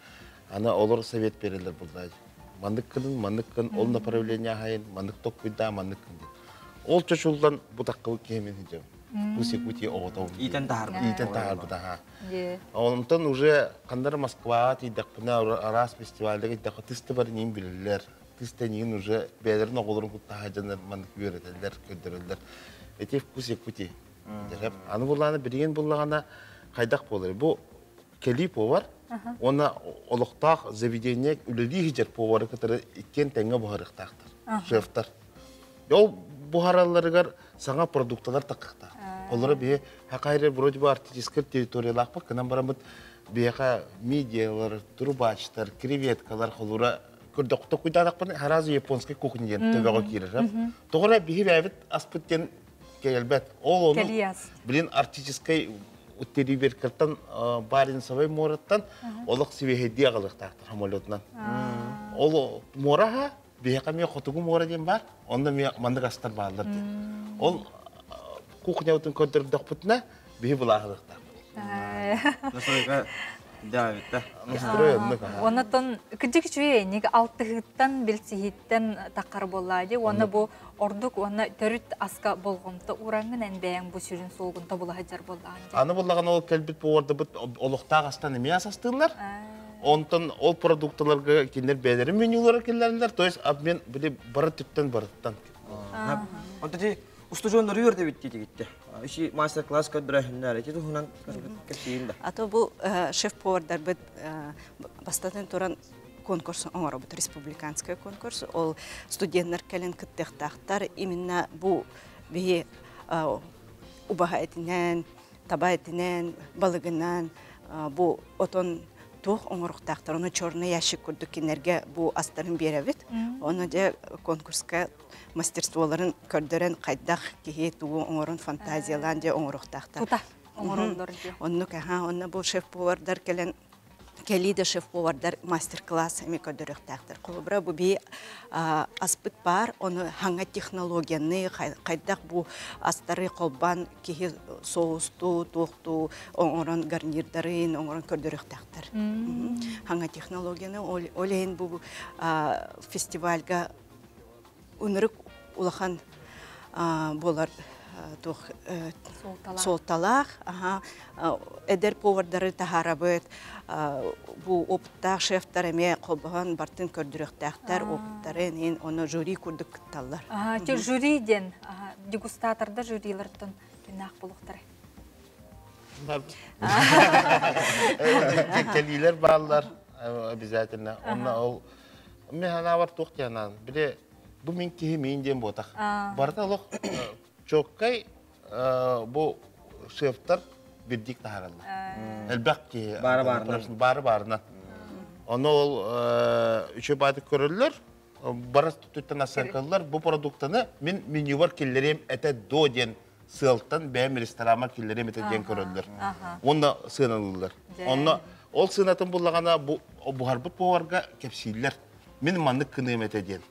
ana olur sovet verirler burada. Mandıkın ol направление hayın mandık tokuyda mandıkın. Ol çoşuldan bu takılı kemin hicam. Fokusi kuti oğutam. İten tahar bu daha. Ondan уже kanдар Moskva tiydak buna aras festivalde gittik tiste var neyim bilirler. Tiste neyin уже beylerin oğulların kutahacanlar mandık öğretirler, köydürürler. Eti fokusi kuti. Anı bulanı birinin bulağına kaydak bolur. Bu kelip o var. Ona oluqtaq заведение үлелі хижер повары кытыры иккен тәңе бұхарықтақтыр, шефтар. Ол бұхараларығар саңа продукталар тақықтар. Олары бе хақайры вроде бы артистический территориялақ па, кынан барамыд беха мидиялар, трубачтар, креветкалар холура көрдіқті құйдадақ барын харазы японский кухнеден төбеға кейірі. Тоғыра бейі бәйбіт аспыттен келбәт. Ол оны білін артистический үттері беркірттен барин-савай мораттан олық севехедде ағылықтақтыр хамолетнан. Ол мораға бейқа мен қотығу мора ден бар, онда мен мандық астар бағылыр ден. Ол кухня өтін көндірдіқ бұтына бейі бұл ағылықтақтыр. Насойға Давид, Онотон күдік жүйе неге алтығыттан білсігіттен тақар болады. Оны бұл ордық, оны төріт асқа болғымты ураңын әнбәйін бұл сүрін солғынта бұл ғаджар болған. Аны болған ол кәлбет бұл орды бұт олықтақ астан еме асастығылар. Онтан ол продуктыларға кендер бәлері менюлары келдерілер. То есть обмен біле бары түттен барыттан. Онта де ұстыжонлары өрді бітті дегітті. Иши мастер-класс көддірәхіндер, әті тұхынан кәпсейін да. Ато бұл шеф-повардар бұд бастатын тұран конкурс, оңары бұд республиканская конкурс. Ол студенттер кәлін күттіқтақтар, именно бұл бейі убаға әтінен, таба әтінен, балығынан, бұл отон тух оңырықтақтар, оны чорны яшик күрдік кенерге бұл астарын беревет. Оны де конкурска мастерстволарын көрдірін қайдақ кейі туғы оңырын фантазиялан де оңырықтақтар. Тута оңырындыр де. Оны бұл шеф-повардар келейді шеф-повардар мастер-класс әме көрдіріктақтар. Қолыбыра бұл бей аспыт бар, оны хаңа технологияны қайдақ бұл астары қолбан кейі соғысту, тоқту, оңырын гарнирдарын, оңырын көрдіріктақтар. Хаңа технологияны олейін бұл фестивальға үнірік улахан болар солталақ, әдер повардары тахарабыт, бұл опыттақ шефтар әме қолбаған бартын көрдіріктақтар опыттарын, оны жюри күрдік күтталар. Тек жюриден, дегустаторда жюрилерден кенақ болуқтары? Келилер баллар, обязательно. Мен ана бар тоқтиянан, біле бұл мен кейі мейінден ботақ. Барда олық чоққай бұл шефтар бірдік тағаралар. Әлбәқ кейі бары барынан. Оны ол үші байды көрілер, барас түттен асарқалылар. Бұл продуктаны мен менювар келлерем әті до ден сылттан бәйім ресторама келлерем әті ден көрілер. Оны сыналылар. Ол сынатын бұлағана бұғарбыт бұғарға кәпсейлер. Мен маңдық кынығым әті ден.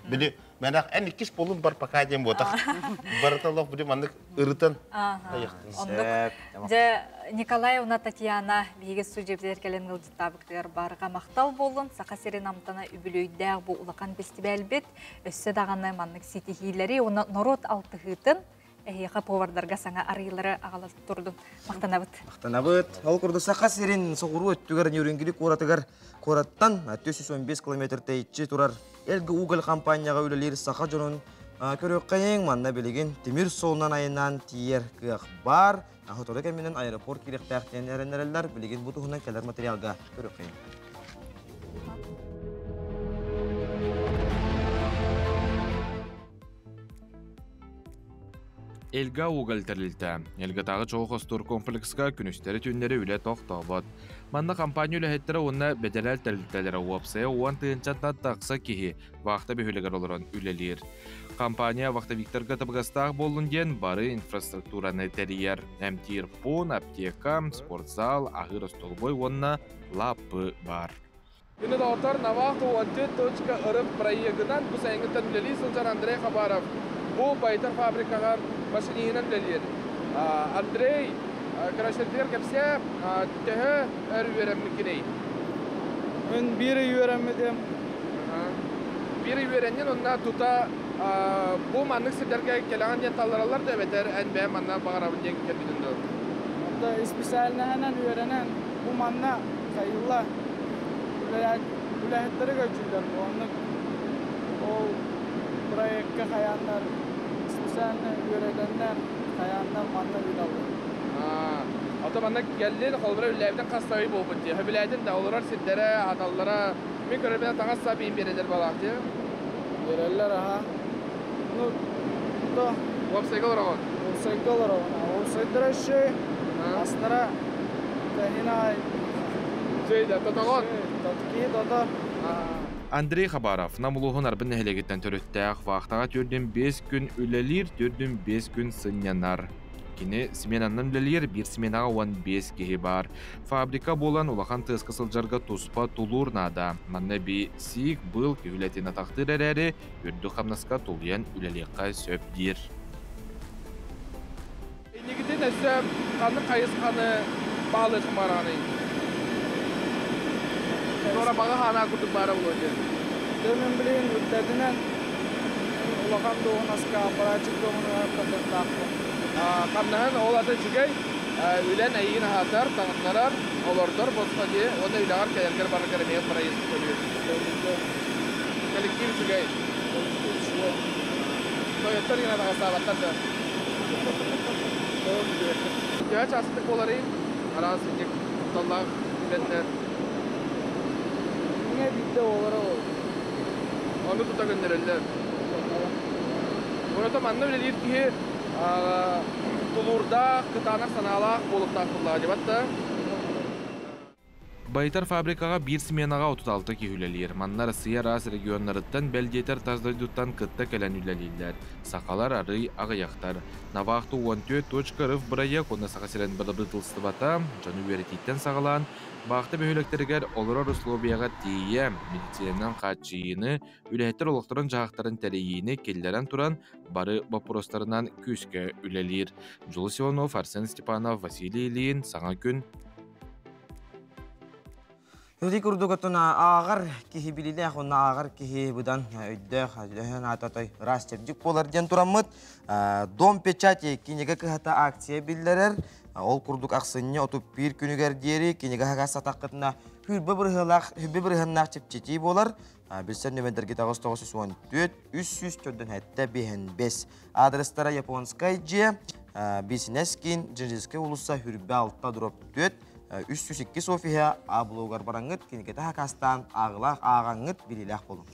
Білі, мен ақ ән екес болын бар пақа ден ботақ. Барыталық білі маңдық ұрытын аяқтын. Николаевна Татьяна бейге сужебдер кәлен ғылдықтабықтығар барға мақтал болын. Сақа серен амтана үбілөйдәғ бұл ұлақан фестиваль бет. Өссі дағаны маңдық сетихилері, оны норот алтығытын. Эйха повардарға саңа арыйлары ағалас тұрдың. Мақтанабыт. Мақтанабыт. Ал құрды сақа серен соғыру өттігер нөрінгілік оратығар қораттан 415 км тәйітші тұрар. Әлгі Угол компанияға өлелер сақа жонын көрөккәйен манна білеген темір солынан айынан тиер күйақ бар. Ақтолы кәменен аэропорт керекті әқтен әрінерелер білеген бұтығынан кәлер материалға көрөккәйен. Элга угол тәрілті. Элга тағы чоғыстыр комплексқа күністері түннері үлі тоқтабыд. Манна компания үлі оны бәделәл тәрілтелері уапсая оған тыынчатна тақса кеге вақта бөхілігер олырын үлелер. Компания вақта Викторға табығастағы болын ден бары инфраструктураны тәрiyер. Әмтир пон, аптека, спортзал, ағыр столбой онына лапы бар. Күні дауытар Навахту 14. ұрып проегінен бұл сәйінгіттен үлелі Сылжан Андрей Хабаров. Бұл байтар фабрикаға машинейінен білелер. Андрей, крашердер кәпсе, тәхі әр үйерімі кеней? Мен бірі үйерімедем. Бірі үйерінен онына тұта бұл маңның сілдерге келеген ден таларалар да бәтер әнбәй маңнан бағарабын ден кәлбедінді. Онда специалінен үйерінен бұл маңна қайылла үләхеттері көчілдер. Ол проектке қаяндар, специальный үйереденler қаяндар маңна үйдалды. Otomanna geldi kolbara üllerden kastayı boğup diye. Höbilerden de olur sizlere, atallara bir körebe takas sabin biridir balak diye. Verirler aha. No, Website olarak on. website olarak on. Website'lere şey, aslında tehina şeyde tatagon. Tatki tata. Андрей Хабаров намулуғын арбын нәхелегеттен төріттәқ вақтаға түрден 5 күн үлелер, түрден 5 күн сынянар. Кені сменаннан үлелер, бір сменаға 15 кеге бар. Фабрика болан улахан тысқы сылжарға туспа тулур нада. Манна би сик бұл күйілетен атақтыр әрәрі, үрді қамнасқа тулиян үлелеққа сөп дер. Негіден әсіп, қаны қайысқаны балы қымараны. Sonra bağı hana kurduk bara bulunca. Demin bilin ülkedinden ulağan doğun aska aparacık doğunu yaptırdık taktım. Kamnahan oğlatı çıkay, ülen ayın hatar, tanıtnarar, olurdur, bozma diye, onu üleğar kayarkar bana karamaya parayı söylüyor. Kolektif çıkay. Toyotlar yine de hastavatlar da. Yaş asıtık olarayım, arası sıcak, tutallar, ülenler. Ne bitti olara o. Onu tuta gönderirler. Burada manna öyle değil ki tulurda kıtanak sanalak bolup takıllar diye batta. Байтар фабрикаға бір сменаға 36 күйілелер. Маннар сыя рас регионларыттан бәлдетер таздайдуттан кытта кәлән үлелейлер. Сақалар ары ағаяқтар. Навақты 14.рыв бұрая қонна сақасырен бұрыбытылсты бата, жаны өрететтен сағалан, бақты бөхіліктергер олырар условияға тейе медицинан қатшиыны, үләйттер олықтырын жағақтарын тәрейіні келдерен тұран бары бапыростарынан көске үлелер. Жулы Сионов, Арсен Степанов, Василий Ильин, Саңа күн. Юди курдугатуна ағар кихи билиле ахуна ағар кихи будан өйдө хажлehen ататай растепжик болар ден тураммыт. Дом печати кинеге кыхата акция биллерер. Ол курдук аксынне отуп бир күнүгер диери кинеге хагаса такытна хүрбө бирхыннак чепчети болар. Билсен нөмендерге тагыс 914 300 төндөн хәтта 5. Адрестара Японская же Бизнескин Жинжиске улуса хүрбө алтта дроп 4. 302 София аблугар бараңыт кинекете хакастан ағылақ ағаңыт билилақ болу.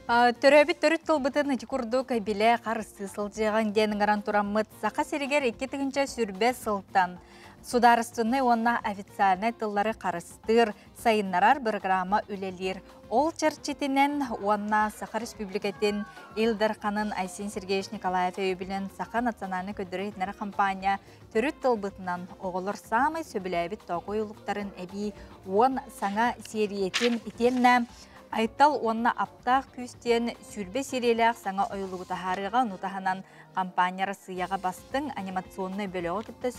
Төрөбіт төріт тылбытын үтікурду кайбиле қарысы сылжыған денің аран тураммыт сақа серегер 2-тігінші сүрбе сылтан. Сударыстыны онна официальный тыллары қарыстыр, сайыннарар программа үлелер. Ол чарчетінен онна Саха Республикатын Илдар Қанын Айсен Сергеевич Николаев өйбілін Саха национальный көдірі компания төріт тылбытынан оғылыр самай сөбіләбіт тоғы ұйлықтарын әбей он саңа сериетін итенна. Айтал онна аптақ күстен сүрбе сериялақ саңа ойлығы тахарыға нутаханан компанияра сыяға бастың анимационный бөлі отыпты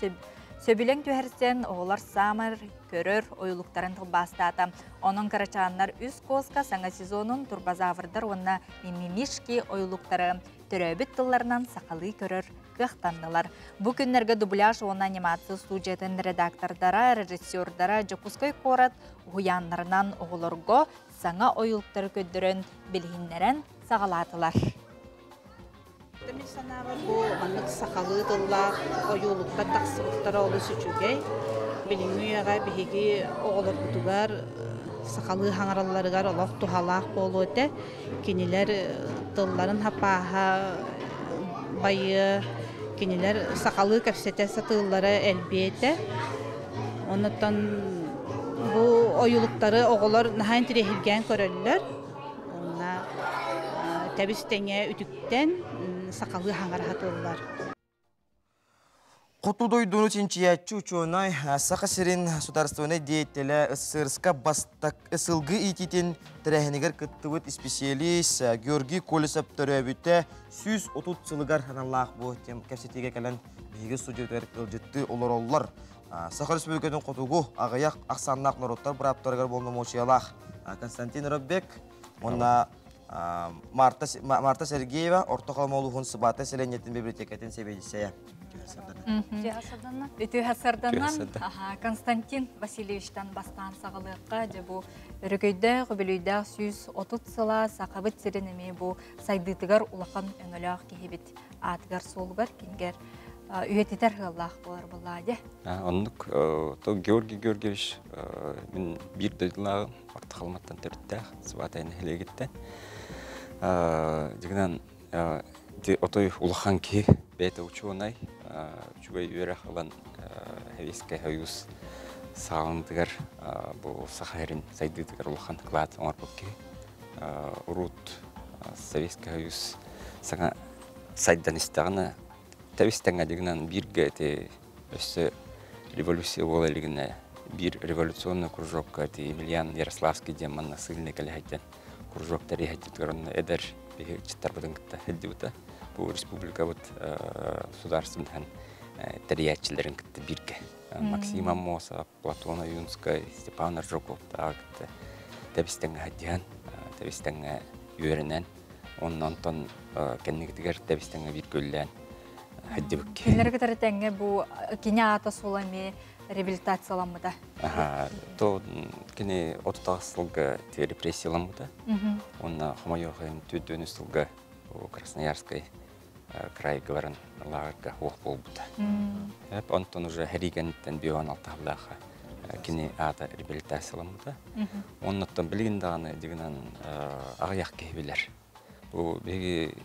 сөбілен түйәрсен оғылар самар көрір ойлықтарын бастата. Оның қарачанлар үз коска саңа сезонын турбазавырдар онна мимимишки ойлықтары төрөбіт тылларынан сақалы көрір қықтандылар. Бұ күннерге дубляж оны анимация студиятын редактордара, режиссердара жокускай қорат ұянларынан оғылырго саңа ойлықтары көддірін білгінлерін сағалатылар. Бу маннык сакалы дылла оюлукта таксыктар олы сүчүгей билиңүяга биһиги оголор бутугар сакалы хаңаралларыгар олох тухалаах болуоте кинилер дылларын хапааха байы кинилер сакалы кэпсете сатыллары элбиете онуттан бу оюлуктары оголор нахайн тирехилген көрөллөр онна табистеңе үтүктен сакалы хаңар хатыллар. Котудойдуну чинчиячу чонай Саха Сирин сударственный деятеля СССРска бастак ысылгы ититин тирехинигер кыттыбыт специалист Георгий Колесов төрөбүтө 130 сылыгар ханаллах бу тем кепсетиге келен биги студиятер ылжытты олороллар. Саха Республикатын котугу агаяк аксаннак народтар браптаргар болмомочуялах. Константин Роббек, онна Марта Сергеева, ортоқалмолуғын сыбаты селенетін библиотекетін себедісея. Өті ғасырданан Константин Васильевичтан бастан сағылыққа жабу үрігейді ғыбілүйді 130 сыла сақабыт сиренеме бұл сайдытығар улақан өңіліғ кейбет атығар солғар кенгер үйетитер хыллах болар булладе. Оннук то Георгий Георгиевич мен бир дойдулагы орта калматтан төрттөх сыбатайны хелегитте. Дигнан отой улахан ки бета учунай чугай үйрэх алан Хевискай Союз саундыгар бу Сахарин сайдыгар улахан клад оңорбукки урут Советский Союз сага сайдан истагына Тавистенга дигнан бирге те өсө революция бола элигине бир революционный кружокка те Емельян Ярославский деманна сыльны келехеттен кружоктар ехеттен эдер читтар бадыңкта хеддибута бу республика вот государственный терриячилерин китте бирге Максим Амосов, Платон Аюнская, Степан Ржоков тагытты Тавистенга хадян Тавистенга юренен оннан кеннигдигер Тавистенга бир көллән Кенлерге тәртәңге бу киня ата сулами реабилитацияламыда. То кене оттасылга те репрессияламыда. Онна Хомайохын төдөнү сылга Красноярской край говоран лагерга ох болбута. Хеп антон уже херигенттен бион алтаблаха кене ата реабилитацияламыда. Оннан билгендаганы дигенен агаяк кебилер. Бу беги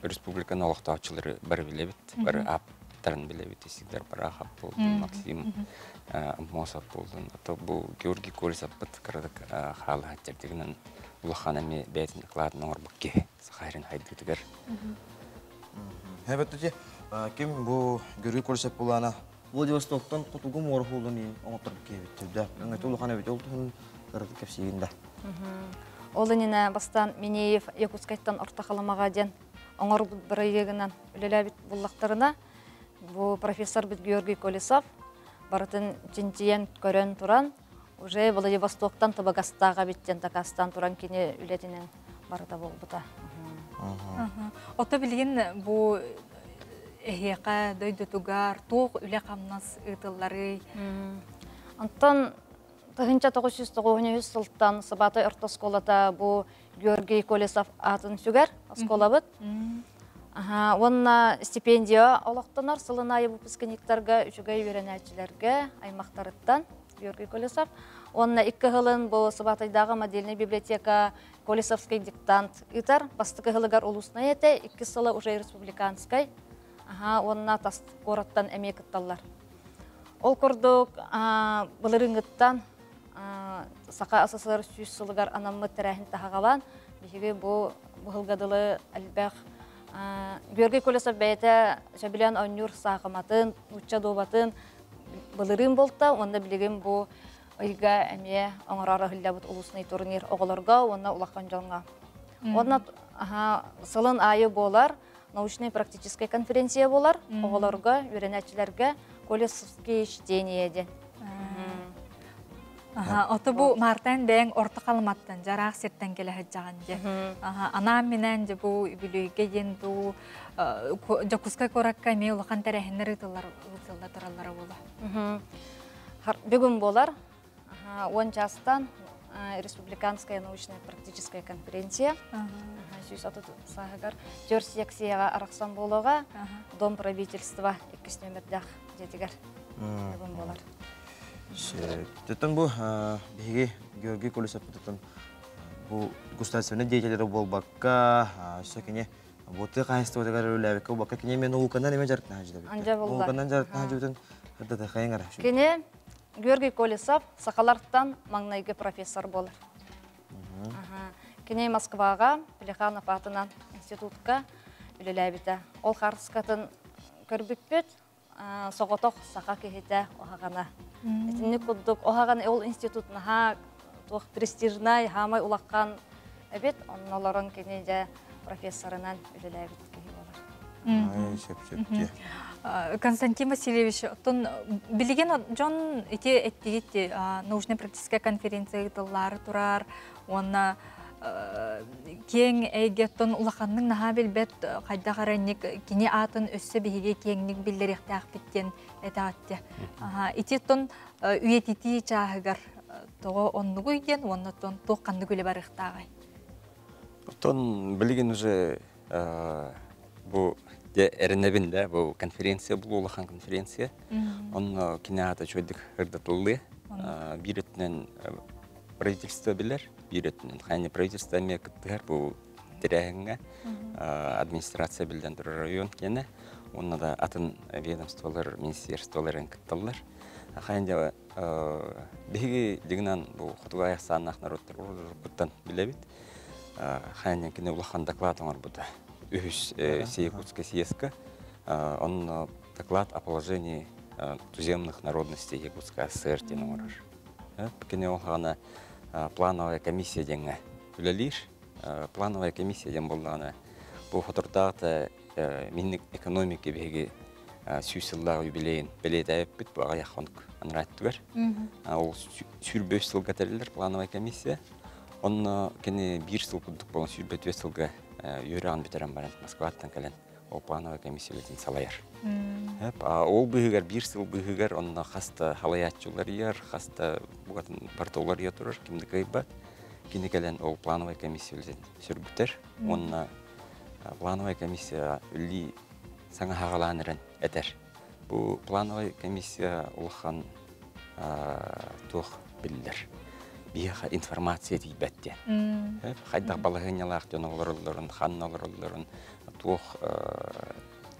республиканы олықтаучылары бір білебіт, бір аптарын білебіт, есігдер бір ағап болды, Максим Амосов болды. Бұл Георгий Колесов бұд қырдық қалы әттердігінен ұлыққан әме бәйтін қыладын оңыр бұқке Сахарин хайдығдығыр. Әбәттіде, кем бұл Георгий Колесов болана Владивостоктан құтылғым оры қолын оңықтырып кебеттерді. Өңәті ұлыққан әбет олдығын қырдық кәпсейгінде. Олынына бастан Минеев Якутскайттан ортақаламаға ден оңыр бір егінен үлеләбіт бұллақтарына бұл профессор біт Георгий Колесов барытын жинтиен көрен тұран уже Владивостоктан Табагастаға біттен Такастан тұран кене үлетінен барыта бол бұта. Ота білген бұл әйеқа, дөйдетугар, тоқ үле қамнас ұйтыллары. Антон Тахынча 990 сылттан Сабатай ортосколата бұл Георгий Колесов атын сүгер, оскола бұд. Онна стипендия олықтанар сылына выпускниктарға, үшігай үйренәтчілерге, аймақтарыттан Георгий Колесов. Онна 2 ғылын бұл Сабатайдағы модельный библиотека Колесовский диктант ұйтар. Бастықы ғылығар ұлысына еті, 2 сылы уже республиканскай. Онна тас қораттан әмек ұтталар. Ол көрдік бұлырыңыттан Сақа СССР 100 сылығар анамы тәрәхін тағалан, бейге бұл ғылғадылы әлбәқ Георгий Колесов бәйті сөбілен ойнур сағыматын, ұтча добатын бұлырын болта, онда білеген бұл ұйға әме оңырары ғылябыт ұлысынай турнир оғыларға, онда ұлаққан жалға. Онда сылын айы болар, научный-практический конференция болар, оғыларға, үйренәтчілерге Колесовский чтение ден. Оты бұл мартан бәң орта қалматтан, жарақ серттен келі ғаджаған де. Анам менен де бұл бүліге ен бұл жакускай коракка ме ұлақан тәрәхінер ұтылда тұралары болы. Бүгін болар, 10 жастан Республиканская научно-практическая конференция. Жөр секцияға арақсан болуға, Дом правительства 2 нөмірдәқ жетігер. Бүгін болар. Тетен бұл беге Георгий Колесов тетен бұл государственный деятелері болбаққа сөкене боты қайынсты өтігер өләбекке болбаққа кене мен ұлқандан еме жарытына жидебек. Анжа болды. Ұлқандан жарытына жидебек өтеді қайын қара. Кене Георгий Колесов Сақаларттан маңнайғы профессор болыр. Кене Москваға Плеханов атынан институтқа үлеләбіті. Ол қарыскатын көрбікпет соғытоқ сақа кехеті оғағана. Этинник куддук оғаған ол институтына тоқ престижнай хамай улаққан әбет, онналарын кенеде профессорынан үлеләбіт кеге болар. Константин Васильевич, білген жон ете әттегетті научно-практическая конференция тұллары тұрар, оны кең әйгеттон улақанның наға білбет қайда қаранник кене атын өссі бейге кеңнік білдеректі ақпеттен әтәатты. Итеттон үйететі чағығар тоғы онны көйден, онны тоққанды көлі барықтағай. Тон білген уже бұл эренебин да бу конференция бул улахан конференция. Он кинаата чөйдүк ырдатылды. Биретнен правительство билер, биретнен хайны правительство мекеттер бу тирәһеңгә администрация билдән торыр район кене. Онда да атын ведомстволар, министерстволарын кыттылар. Хайнда биги дигнан бу хутугай саннах народтар урдуктан билебит. Хайнда кине улахан доклад оңор буда. Үһүс Якутска съездка. Он доклад о положении туземных народностей Якутской ССР тенорар. Кине улхана плановая комиссия денге үлелиш. Плановая комиссия ден булдана. Бу фотортата минник экономики биги сүйсіллағы юбилейін білет әйіп бүт бұға яқонық анырайттығар. Ол сүрбөш сылға тәрілер плановая комиссия. Оны кені бір сыл күдік болын сүрбөт өз сылға үйраған бетерен баран Москваттан кәлін ол плановая комиссия летін салайыр. Ол бұғығар, бір сыл бұғығар, онына қаста халаятчылар ер, қаста бұғатын партолар ер тұрыр, кімді көйбат. Кені кәлін ол плановая комиссия летін сүрбөтер. Онына плановая комиссия үлі саңа хағаланырын әтер. Бұл плановая комиссия улхан тух білдір. Бияға информация дейбәтте. Қайдақ балағынялақ жон оларыларын, хан оларыларын, тух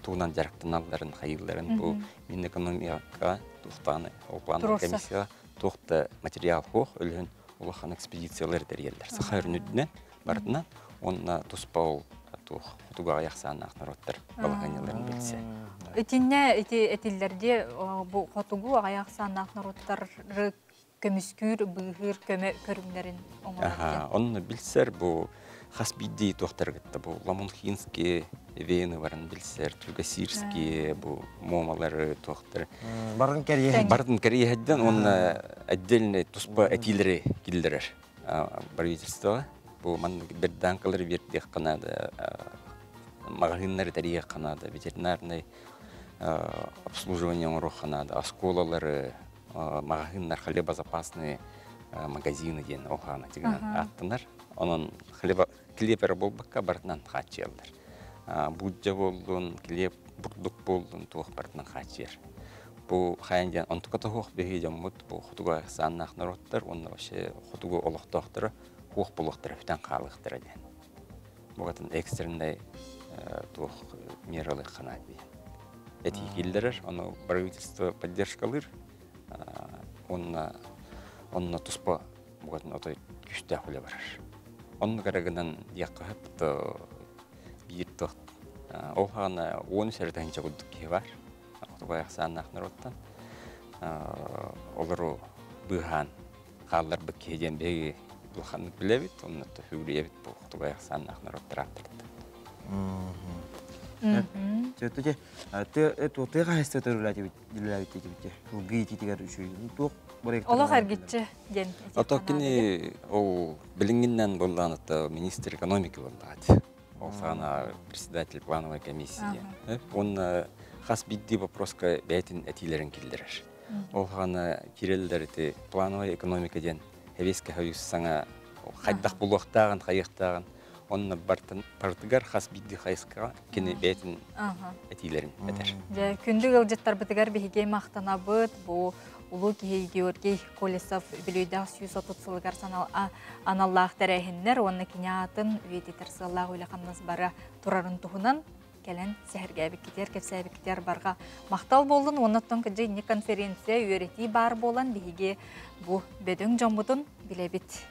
туғынан жарықтан алыларын, қайыларын. Бұл мен экономияға тухтаны. Ол плановая комиссия тухты материал хоқ, өлін улахан экспедициялар дәрелер. Сақайрын үдінен бардынан, онына туспа ол хутуга яхсанах народтар балаганяларын билсе. Этинне этиллерде бу хутугу аяхсанах народтар көмүскүр быгыр көмө көрүмдөрүн оңолот. Онны билсер бу хасбидди тохтар гытта бу Ламунхинский вены барын билсер, Тугасирский бу момалары тохтар. Барын Кореядан онны отдельный туспа этилери килдерер правительство. Бу ман берданкалар вердех канада магазиннар тария канада ветеринарный обслуживание руханада осколалары магазиннар хлебозапасные магазины ден охана деген аттынар. Онун хлебер болбакка бартынан хачелдер. Буджа болдун, хлеб бурдук болдун тух бартынан хачер. Бу хайнден онтуката хох бегидем мут бу хутуга саннах народтар онна вообще хутуга олохтохтар хух булохтар фтан калыктар ден. Бугатын экстренный тух мералы ханати. Эти гилдерер, оно правительство поддержкалыр. Онна туспа бугатын отой күштә хуле барар. Онны карагынан яккап бир тох охана 10 сәрдән чагыдык ки бар. Хутуга саннах народтан. Олару быхан қаллар бекеден беги Улхан билебит, он это хюриевит по хутугай саннах народтар аттырды. Сөтөже, ты гайсты төрүләти диләти. Ул гыйти тигәр үчү. Тук борек. Ола харгитче ден. Ата кини ол билингеннән булган ата министр экономики булды. Ол сана председатель плановой комиссии. Он хас бидди вопроска бәйтин әтиләрен килдерер. Ол хана кирелдерти плановой экономика ден Хевеске хаюс саңа хайдах булуқтаған, қайықтаған. Онны бартыгар хас бидді хайысқа кені бәйтін әтилерін әтер. Күнді ғылжеттар бітігер бігеге мақтана бұд, бұл ұлы кейі Георгий Колесов білуйдағы сүйіс отыцылығар аналлақ тәрәйінлер, онны кене атын өйдетер сығылағы ойлақанныз бары тұрарын тұғынан кәлін сәхіргәбі кетер, кәпсәбі кетер барға мақтал болдың. Оннаттың күнде не конференция үйреті бар болан бігеге бұл бөдің жомбудың білебіт.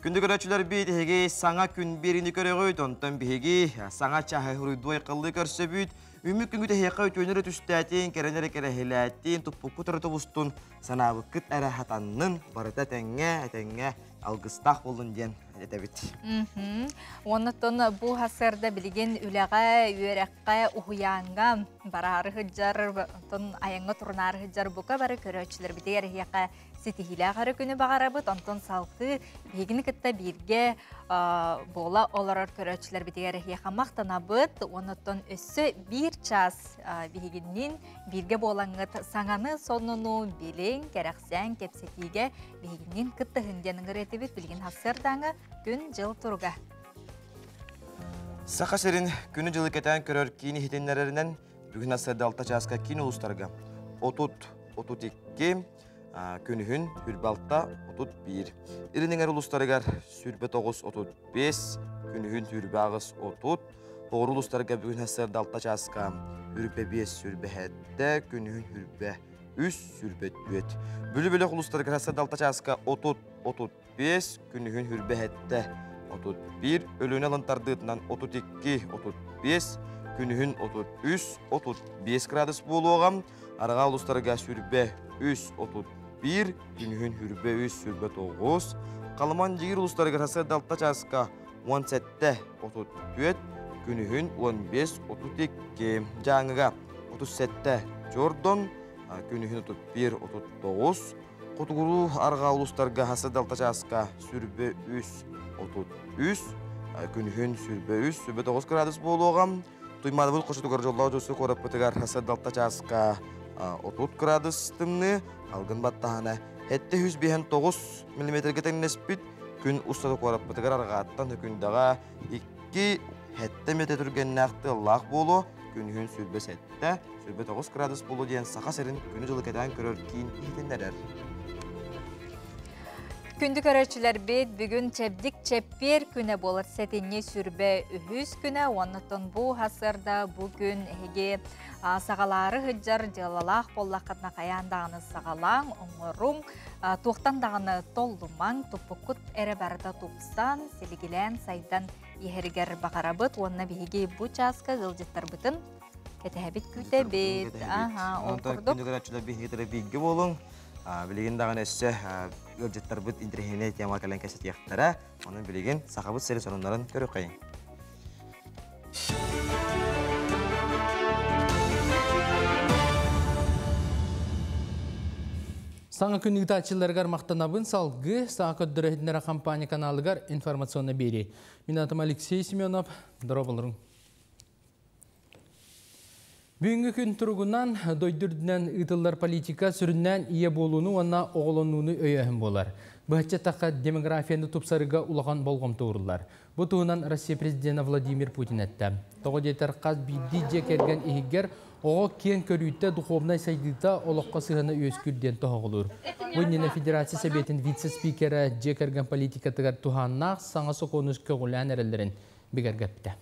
Күнді көрәтшілер бейдіге саңа күн беріні көрі қойд, онтан бейге саңа чағы ғырыдуай қылды көрсі бүйд. Үмік күнгіде хеқа өтөнері түстәтін, кәрінері кәрәхеләтін, тұппықы тұрыты бұстын, санабы күт әрі хатанның барыта тәңе алғыстақ болын ден әдәбіт. Онытын бұл хасырда білген үләға, үйерәққа, ұхуянға барары хыджар, аяңға тұрынары хыджар бұқа бары көрәтшілер бітер хеқа сетихиләғары күні бағарабыт, онтон салты бігіні кітті бірге бола оларар көрәтшілер бітігері яқамақтанабыт, оныттон өссі бір час бігіннен бірге болаңыт саңаны сонуну білін, кәрәқсән, кепсетиге бігіннен кітті хінденің ретібіт білген хасырдаңы күн жыл тұрға. Сақасырын күні жылы кетен көрөр кейіні хитенлерінен бүгін асырды алта часқа кейін ұлыстарға. 30-32 күнігін хүрбалта 31. Ирініңер ұлыстарығар сүрбе 9-35 күнігін хүрбағыз 30. Оғыр ұлыстарға бүгін асырды алта часқа үрбе 5 сүрбе әдді күнігін хүрбе 3 сүрбе 4. Бүлі-бүлі ұлыстарығар асырды алта часқа 30-35 күнігін хүрбе әдді 31, ölüne alantardığından 32-35, günühün 33-35 gradus buluğam. Arağa uluslarıga sürbe 3-31, günühün hürbe 3 sürbe 9. Kalaman jigir uluslarıga hasır dalta çaska 17-34, günühün 15-32. Janıga 37 Jordan, günühün 31-39. Kutuguru arağa uluslarıga hasır dalta çaska sürbe 3-33, күнүхүн сүрбе 3, сүрбе 9 градус болуғам. Туймады бұл қошы тұғыр жоллау жосы қорап бұтығар хасы далта жасқа 30 градус тымны. Алғын баттағана әтті 109 мм кетенінес бүт. Күн ұстады қорап бұтығар арғаттан үкіндаға 2 әтті метр түрген нақты лақ болу. Күнүхүн сүрбе 7, сүрбе 9 градус болу дейін сақа сәрін күні жылы кетен көрір кейін ехетендерер. Күнді көрәтшілер бет бүгін чәбдік чәппер күні болыр сәтіне сүрбе үхіз күні. Онытын бұл хасырда бүгін әге сағалары ғыджар жылалақ боллақытына қаяндағыны сағалаң, оңырың, тоқтандағыны толдумаң, тұппыққыт әрі барыда тұпсан, селігілән сайдан ехергер бағарабыт. Онына бейге бұл часқа ғылжеттар бұтын кәтәбет күті бет. Күнді көрәтшілер бейге болың. Білеген дағын өсі өлжеттар бұд интернетіне темар кәлін кәсет яқтара, оның білеген сақабыт сәрі сонындарын көрі қайын. Саңа күнігді атшыларғар мақтанабын салғы саңа көддірі компания каналығар информационны бері. Мен атым Алексей Семенов, дұры болырың. Бүгінгі күн тұрғынан дойдырдынан ұтылар политика сүріннен ие болуыны, онна оғылынуыны өйәхін болар. Бұхатча таққа демографияны тұпсарыға ұлаған болғым тұғырлар. Бұл тұғынан Россия президенті Владимир Путин әтті. Тоғы детер қаз бейді жекерген егер оғы кен көрүйті дұқовнай сайдыта олыққа сығаны өскүрден тұғылыр. Бұннені Федерация Советін вице-спикері жекерген политикатығар тұғаннақ саңа соқоныз көғілән әрелерін бігергепті.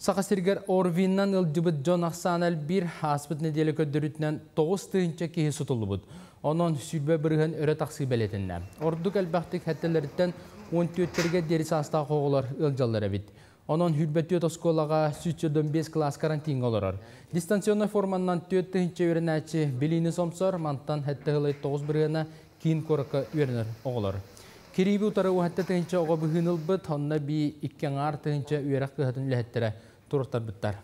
Сақасыргар Орвиннан ылжыбыт Джон Ақсанал бір аспыт неделі көддірітінен 9 тыынча кейі сұтылы бұд. Онын сүрбе бірген өрі тақсы бәлетінне. Ордық әлбәқтік әттелеріттен 14-терге дері састағы қоғылар ылжалар әбіт. Онын хүрбәтті осколаға 3-5 класс карантин оларар. Дистанционный форманнан 4 тыынча өрін әтші біліні сомсар, мантан әтті ғылай 9 біргені кейін қорыққа өрінір оғылар. Керейбі ұтары ұхатты тыынча оға бұхыныл бұд, онына бі 2 ар тыынча өрәқ қығатын үләттірі тұрықтар бұттар.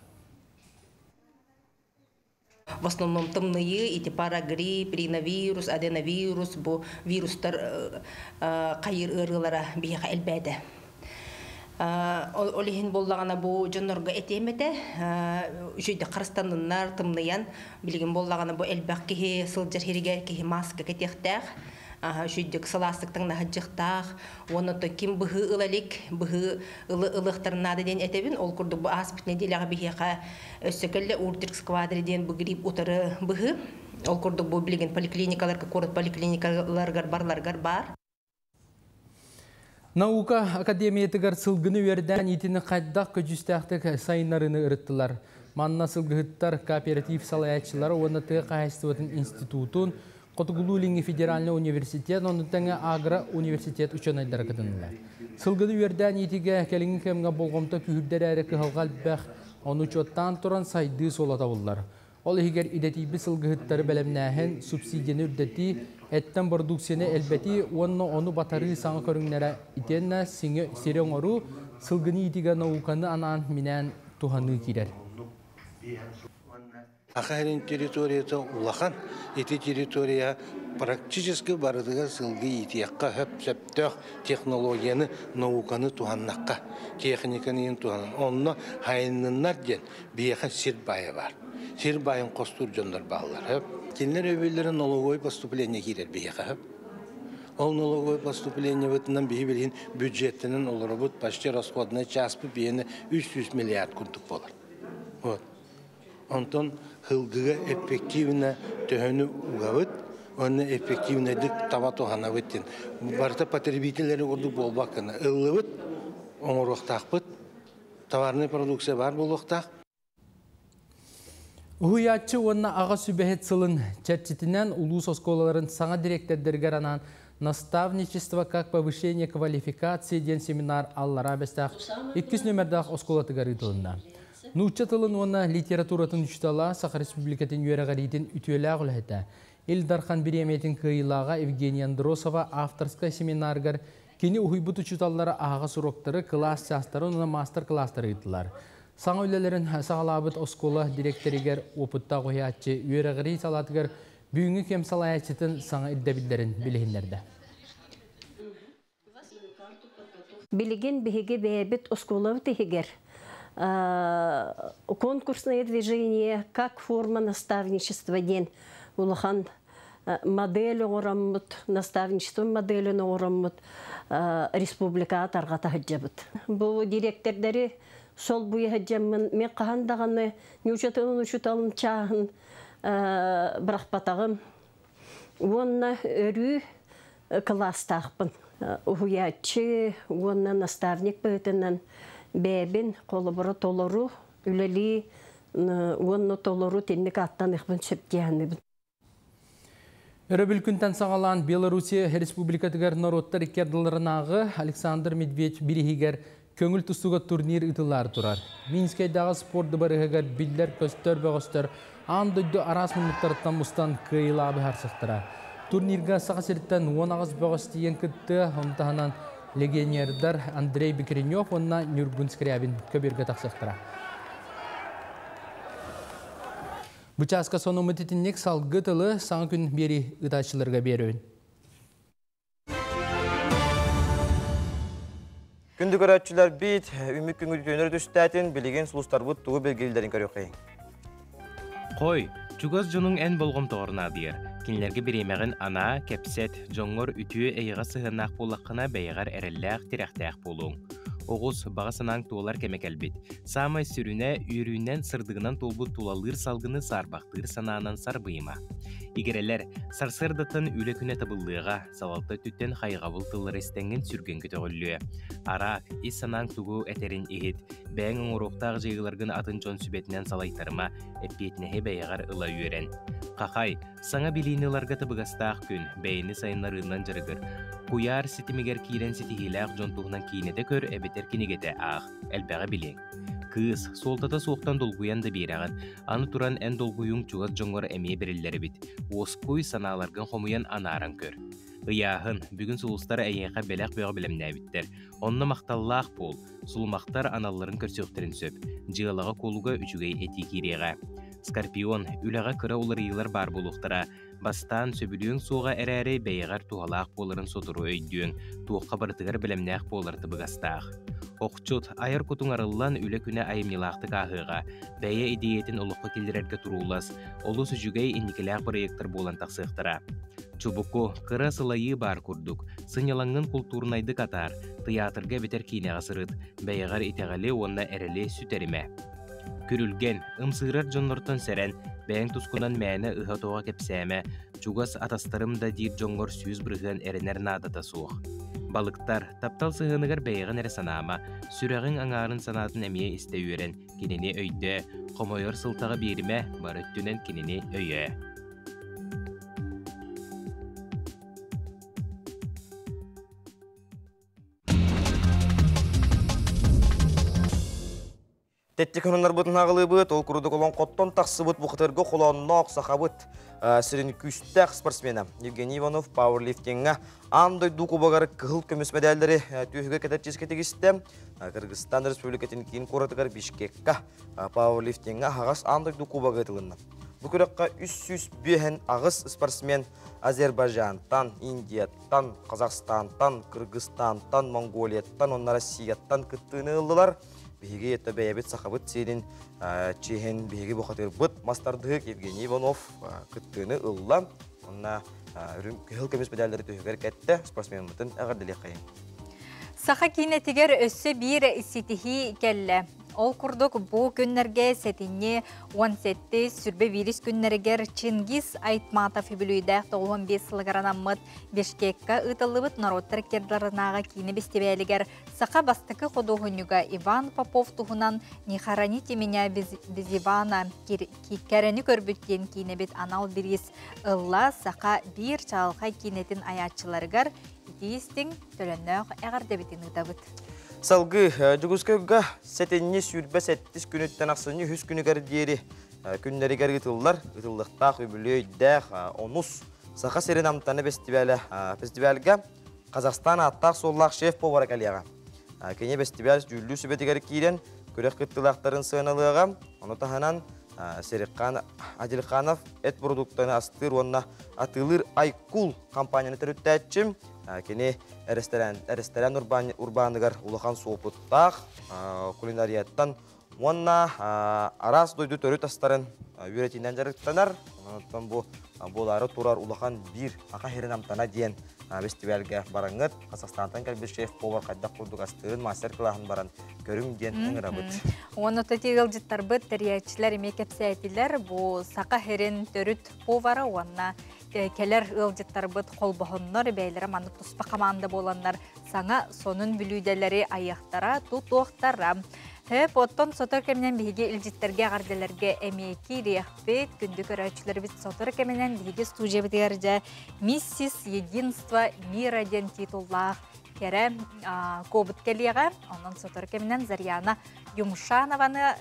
В основном тымные, эти парагрипп, риновирус, аденовирус, бу вирустар қайыр ырылара бейға әлбәді. Олихин боллағана бу жонорга этемете, үшүйді қарыстанынлар тымныян, білген боллағана бу әлбәқ кеге сылжар хереге кеге маска кетектәқ, Шүйдік саластықтың нағыджықтақ, оны кім бұғы ылалік, бұғы ылықтарынады ден әтебін, ол күрді бұл аспыт неделяға бігеға өссекілі ұрдырк сквадриден бұғырып ұтары бұғы, ол күрді бұл білген поликлиникаларға, корот поликлиникаларға барларғар бар. Наука академиятығар сылғыны өрден етіні қайдақ көжістәқтік сайынларыны ұрыттылар. Манна сылғыттар кооператив салаятшылары оны тұғы қайыстыватын институтын Котугулулинги федеральный университет, он тәңе агро университет ученайдар кытынылар. Сылгыды өрдән етіге кәліңгі кәмге болғымта күйірдер әрі кығылғал бәқ, оны чоттан тұран сайды солата болдылар. Ол егер идетейбі сылгыттары бәлемнәхен субсидияны үрдәті, әттен продукцияны әлбәті, оны батары саңы көріңнері итенна сирен ору сылгыны етіге науканы анан минән туханы кирер. Ахарин территорията улахан, эти территория практически бардыга сылгы итиякка хөп-сөптөх технологияны, науканы туханнакка, техниканы туханнак. Онно хайынныннар ден бияхан сирбайы бар. Сирбайын костур жондар баллар. Кинлер өбелерин налоговой поступление кирер бияха. Ол налоговой поступление вытынан бейбелин бюджетінің оларабыт почти расходная часть бейені 300 миллиард күндік болар. Вот. Онтон хылгыга эффективно төһөнү угабыт, оны эффективно дик таба тухана быттин. Барта потребителери орду болбакына ыллыбыт, оңоруктакпыт, товарный продукция бар болуктак. Уятчы онна аға сүбәхет сылын чәрчетінен улус осколаларын саңа директордергер анан наставничество как повышение квалификации ден семинар аллара бестақ 2 номердақ осколатыгар итылында. Нуча тылын онна литературатын үчтала Саха Республикатын үйерағаритін үтуелі ағылыхеті. Илдархан Биреметін кыйлаға Евгения Андросова авторская семинаргар кені ұхойбұт үчталлары аға сұроқтары класс частары онна мастер-кластары итылар. Саңа өлелерін сағалабыт оскола директоригер опытта қойатчы үйерағари салатығар бүгінгі кемсал аячытын саңа илдебілдерін білігіндерді. Билеген беге бәбет осколав тегер. Конкурсное движение, как форма наставничества ден. Улахан модель ораммут, наставничество модели ораммут республика таргата хаджабыт. Бұл директордары сол буя хаджамын мен қағандағаны нючатын учуталын чағын бірақпатағым. Онна өрі класстақпын. Уятчы, онна наставник бөтінен бәбін қолыбыры толыру, үлелі онна толыру теннік аттан иқбін сөптияны. Өрөбіл күнтен сағалан Белорусия Республикатығар народтар икерділерінағы Александр Медведь бірігігер көңіл тұстуға турнир ұтылар тұрар. Минскайдағы спорты барығығар білдер көстер бәғыстер андойды арас мұнықтарыттан мұстан кыйлабы харсықтыра. Турнирға сақасырттан 10 бәғыстиен күтті онтағынан легионердар Андрей Бекренев онна Нюргун Скрябин көберге тақсықтыра. Бұчасқа соны мұтетіннек салғы тылы саңы күн бері ұташыларға беруін. Күнді көрәтшілер бейт, үмік күңгі төнер түстәтін білеген сұлыстар бұд тұғы белгелдерін көріқей. Қой, чугаз жонун ән болғым тоғырна дейір. Кинлерге біремеген ана, кепсет, жоңғыр үтіе әйіға сығынақ болаққына бәйіғар әрілләқ тирәқтәқ болуң. Оғыз бағасынан туолар кемекәлбет. Самай сүріне үйрүүнен сырдығынан толбу тулалыр салғыны сарбақтыр сананан сарбыйма. Игерелер сарсырдатын үлі күні табылдыға салалты түттен қайғавыл тылыр estengin сүрген көтіғілі. Арақ, ис санаң туғу әтерін ехет, бәң оңырықтағы жайғыларғын атын жон сүбетінен салайтарыма әппетінеге бәйіғар ұла үйерен. Қақай, саңа білейніларға табығастақ күн, бәйіні сайынларынан жырығыр. Куяр сетімегер кейрен сетігіләқ жонтуғынан кейінеде көр әбетер кенегеті ақ, әлбәға білең. Кыз, солтата соқтан долгуян да берағын, аны туран ән долгуюң чуғат жоңғыр әмей берілдері бит. Оскуй саналарғын қомуян анаран көр. Ыяғын, бүгін сұлыстар әйеға бәләқ бөғі білімнә біттер. Онны мақталлақ бол, сұлымақтар аналарын көрсөктерін сөп. Жығалаға колуға үчігей әти кереға. Скорпион, үліға кыра олар иылар бар болуқтара. Бастан сөбілуің соға әрәрі бәйіғар туғалақ боларын сотыру өйдуің, туыққа бартығар білімнәқ боларды бұғастақ. Оқчут, айыр күтің арылан үлі күні айымнелақты қағыға, бәйе идеятын ұлыққа келдерерге тұрулас, олы сүжігей инникіләқ проекттар болан тақсықтыра. Чубуку, кыра сылайы бар күрдік, сынялаңын культурнайды катар, театрға бетер кейнеға сырыт, бәйіғар итеғалі онна әрілі сүтеріме. Күрілген, ымсығырар жонлортон сәрен, бәйін тұскунан мәні ұғатуға кепсәме, чугас атастарым да дейір жоңғыр сүйіз бірген әрінер надата суық. Балықтар, таптал сығынығар бәйіғын әрі санама, сүрәғын аңарын санатын әмие істе үйерен, кенені өйді, қомойыр сылтаға беріме, бар өттінен кенені өйе. Теттик оннар бутын ағылыбыт, ол күрдік олон қоттон тақсыбыт бұқытырғы қолоннақ сақабыт сірін күстәқ спортсмена. Евгений Иванов пауэрлифтинга андай дұқубағары кығыл көміс медальдері түйігі кәтер жескетігісті. Кыргызстан Республикатын кейін қоратығар Бишкекка пауэрлифтинга ағас андай дұқубаға етілінна. Бұл күрекқа 300 бүйен ағыз спортсмен Азербайжантан, Индияттан, Қазақстантан, Кыргызстантан, Монголияттан, онна Россияттан күттіні ұлдылар. Биһиги это бәйбет сахабыт сенин чехен биһиги бухатыр бут мастардык Евгений Иванов кыттыны ылла. Онна хыл көмес медальдары төһөгөр кетте спортсмен бутын агырдылы кайын. Саха кинетигер өссө бир ситихи келле. Ол курдук бу күннерге сетинне 17 сүрбе вирус күннергер Чингис Айтматов билүйдәк 95 сылгаранаммыт Бишкекка ытылыбыт народтар кердернага кини бестебелигер сака бастыкы ходугунюга Иван Попов туһунан не хороните меня без Ивана киккерени көрбүттен кинебит анал бирис ылла сака бир чалка кинетин аячыларгар дистин төлөннөк эгардебитин ыдабыт. Салгы жүгүскөгө сетенне сүрбе 7 күнүттен аксыны 100 күнүгөр диери күннәригер ытыллар ытыллыкта хөбүлөйдә онус саха серенамтаны фестивальга Казакстан аттак соллак шеф повар калияга. Кене фестиваль жүллү сүбетигер кирен көрөк кыттылактарын сыналыга аны таханан Серикхан Адилханов эт продуктаны астыр онна атылыр Айкул компанияны төрөттәчим. Кене ресторан урбаныгар улахан соопуттақ кулинарияттан онна арас дойду төрөт астарын үйретинен жарықтанар. Онтан болары турар улахан бир ақа херенамтана дейін фестивальге бараңыт. Қазақстантан кәлбір шеф повар қайдақ құрдық астырын мастер-классын баран көрім дейін ыңырабыт. Оны тетигіл жыттар бұд тәриячілер емекеп сәйтілер бұл сақа херен төріт повары онна келер ылжыттар бұд қолбағыннар бәйлері манып тұспа команда боландар саңа сонын бүлүйделері аяқтара тұтуақтара. Хөп, оттон сотор кемінен бігі үлжіттерге ғарделерге әмейкі рейхбет, күнді көрәчілер біт сотор кемінен бігі студия бітігерде «Миссис Единство мира» ден титуллақ кәрі көбіт келеға. Онын сотор кемінен Зарьяна Юмшанованы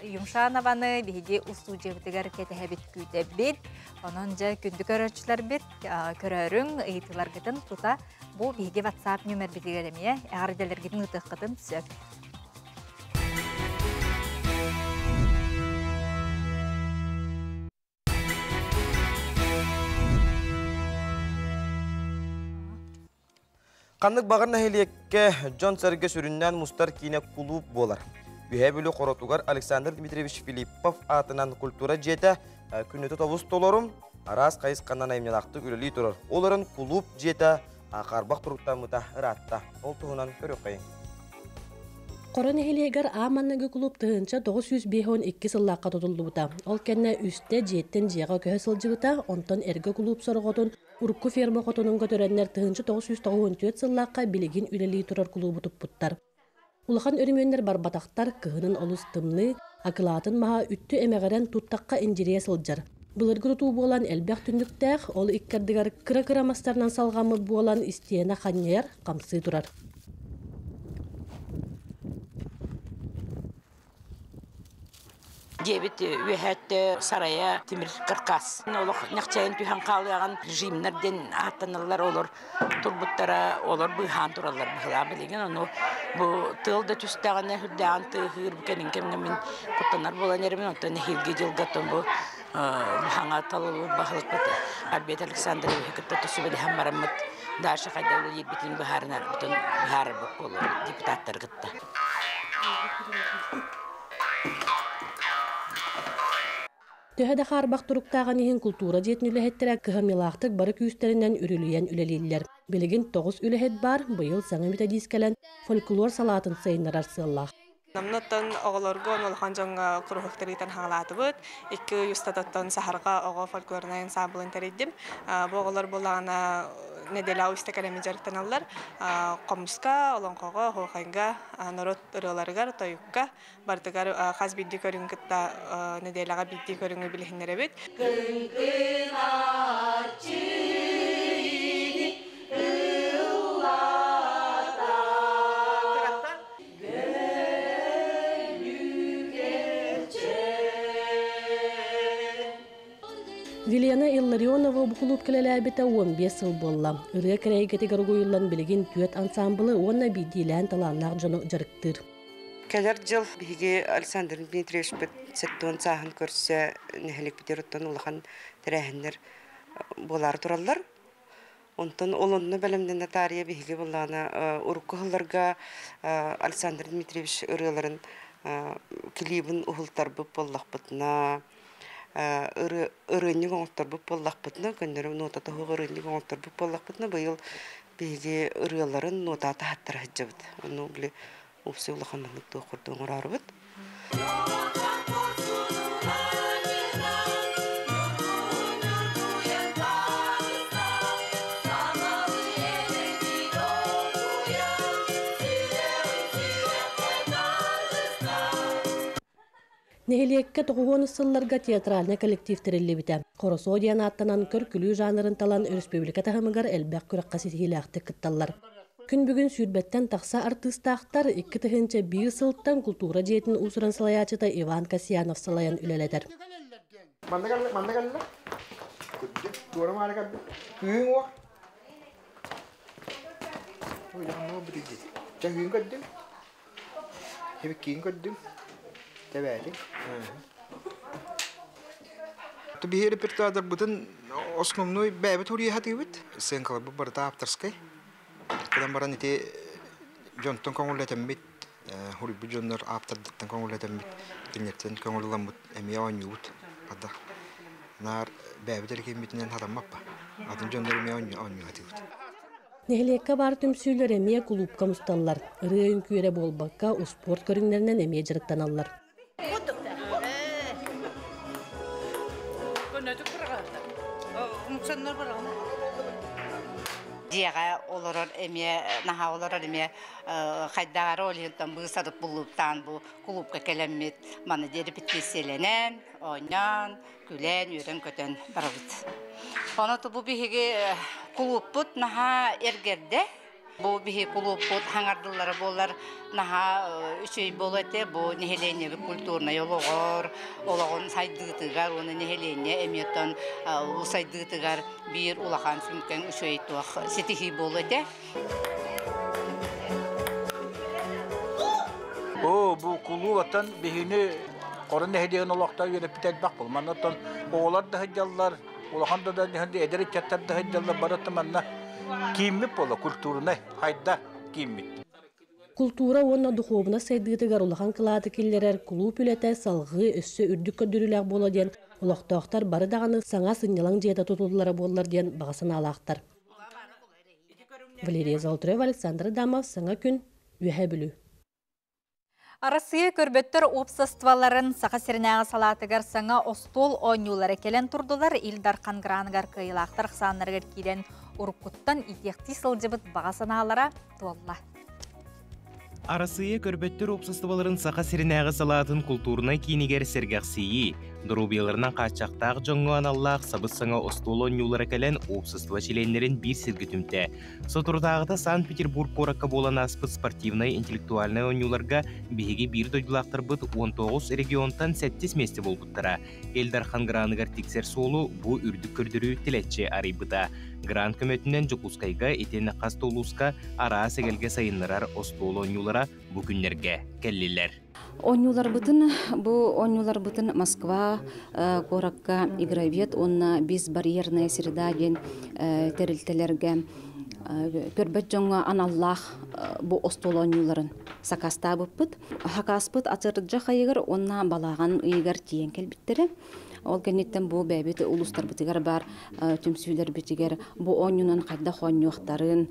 бігі студия бітігер кетіге біт күйді бет. Онын жа күнді көрәчілер бет көрәрің ұйтылар кетін тұта бұл бігі WhatsApp нөмір бітігеремeye ғарделергетін ұтық қытын сөп. Қандық бағырна хелиекке Джон Сәрге сүріннен мұстар кейіне клуб болар. Үйе бөлі қоротуғар Александр Дмитриевич Филиппов атынан культура жеті күнеті табыс толарым, арас қайыз қаннан айымнен ақты үлілі тұрар. Оларын клуб жеті қарбақ тұрықта мұта ұратта. Ол тұғынан көрі қайын. Корон эхилегер аманнагы клуб тыгынча 952 сыллаққа тотулдубута. Ол кенне үсте жеттен жиға көһө сылжыбыта, онтон эрге клуб сорготун урукку ферма котунун көтөрөннер тыгынча 994 сыллаққа билигин үлели турар клубу туппуттар. Улахан өрүмөннер барбатактар кыһынын олус тымны, акылатын маха үттү эмегерен туттакка инжирия сылжар. Былыргы туу болан элбек түндүктәк, ол иккердигер кыра-кыра мастарынан салгамы болан истиена ханьяр камсы турар. Дебит үһәтте сарая тимир кыркас. Олох нахчайын түһән калыган режимнәрдән аттанылар олар турбуттара олар быхан туралар была билеген аны бу тылда түстәгәнә хүдән тыгыр бикәнен кемгә мин куттанар булан ермен оттан хилге җилгәтен бу хаңа талы бахлык бит. Альберт Александр хикәттә төсүбе һәм марамат даша хәдәле ебитин баһарына бутын баһар бу депутаттар гытта. Төһәдә харбак туруктаган иһин культура жетин үлеһеттерәк кыһамилаахтык бары күүстәреннән үрүлүйән үлелилләр. Билигин 9 үлеһет бар, быйыл саңа методискәлән фольклор салатын сайыннар арсыллах. Намнаттан оголорго олхан жаңга курухтаритан хаңлатыбыт, 2 юстататтан сахарга ого фольклорнайын сабылын теридим. Бу оголор булана неделя үстәкәләме жарыктаналар. Комуска, олонкого, хохайга, народ ырыларгар, тоюкка, бартыгар хаз бидди көрүнгүтта неделяга бидди көрүнгү билихиннеребит. Вилена Илларионова бу клуб келеләбите 15 ел болла. Ыры керәйгәтигәр гуйыллан билеген түйет ансамблы онна бидилән таланнак жоны жарыктыр. Келер жыл биге Александр Дмитриевич сеттон саһын көрсө нехлек битероттон улахан терәһеннәр болар тураллар. Онтон олонны белемден тария биге буллана уркыларга Александр Дмитриевич ырыларын клибин ухултар бу боллакпытна ырыны гоңтар бу боллакпытна көндөрү нота тогырыны гоңтар бу боллакпытна быйыл биге ырыларын нота тахаттар хаҗыбыт. Аны биле Упсы улаханнан тоқырдың ұрарыбыт. Нехелиекке 90 сылларга театральный коллективтерелли бите. Коросо диан аттанан көркүлүү жанрын талан республика тахымыгар элбек күрәккә ситиләхте кытталлар. Күн бүгін сүрбеттен тақса артыстақтар 2 тыгынча 1 сылттан культура жетін усырын салаячыта Иван Касьянов салаян үлеледер. Табиғи репертуардар бұтын основной бәбі турия хатыбыт. Сен қалабы барда авторскай. Kadang barang itu jonton kongol tembit, huruf jontor after datang kongol tembit, kenyataan kongol lambut, emiawan yut, ada. Nar bebek jadi kemitnya haram apa? Atau jontor emiawan yut. Nehliekka var tümsüller emie kulüpka mustallar. Rıyın küre bolbakka o sport körünlerinden emie jarıktanallar. Diğer olur emiye, naha olur emiye, haydar olayından bu sarıp buluptan bu kulüpka kelimit, bana deri bittiselenen, oynan, gülen, yürün kötün barabıt. Onu da bu bihigi kulüput naha ergerde, bu bihi kulüput hangardıları bollar naha üçüy bolete bu nehelene bir kulturna yolu var, olağın saydıgıtıgar, onu nehelene emiyetten u saydıgıtıgar bir ulağan sümken üçüy tuğ setihi bolete. Bu kulüpten bihini Korun nehliğin olakta yönetip bak bulmanattan oğlar da hıcallar, ulağan da nehli ederi çatlar da hıcallar baratmanna kimlik bola kulturuna hayda kimlik. Kultura onna duhovna saydıgıtıgar ulağan kıladı killerer kulüp ülete salgı össü ürdük ködürüler bola diyen ulaqtağıqtar barı dağını sana sınyalan jeyda tutuldulara bollar diyen bağısını alaqtar. Valeriya Zoltrev, Aleksandr Damov, sana gün ühe bülü. Арасыя көрбөттөр обществоларын сақа сирнәғы салатыгар саңа остол ойнулары келен турдулар Илдархан Граныгар кыйлақтыр қсаныргар кирен уркуттан итекти сылжыбыт бағасыналара туалла. Арасыя көрбөттөр обществоларын сақа сирнәғы салатын культурна кинигер сергақсыйы, дұрубияларынан қачақтағы жоңғы аналлақ сабыз саңа остол ойнулары келен общество членлерин bir сиргітімті. Сотурдағыда Санкт-Петербург қораққа болан аспыт спортивный интеллектуальный ойнуларға бігеге bir дойдылақтыр бұд 19 регионтан 7 месте болбыттыра. Элдархан Граныгар тексер солу бұ үрдік көрдірі тілетче арайбыда. Гран көмөтінен Жокускайга етені Қастолуска ара сегелге сайынларар остол ойнулара бүгінлерге келлилер. Ойнулар бытын Москва коракка игровед, онна без барьерная среда ден терилтелерге көрбөт жоңа аналлах бу остол ойнуларын сакаста быппыт. Хакаспыт ачырджа хайыгар онна балаган ыйгар тиен келбиттери. Ол кенеттен бу бәбит улустар битигер бар, түмсүйлер битигер бу ойнунан кайдах ойнуактарын,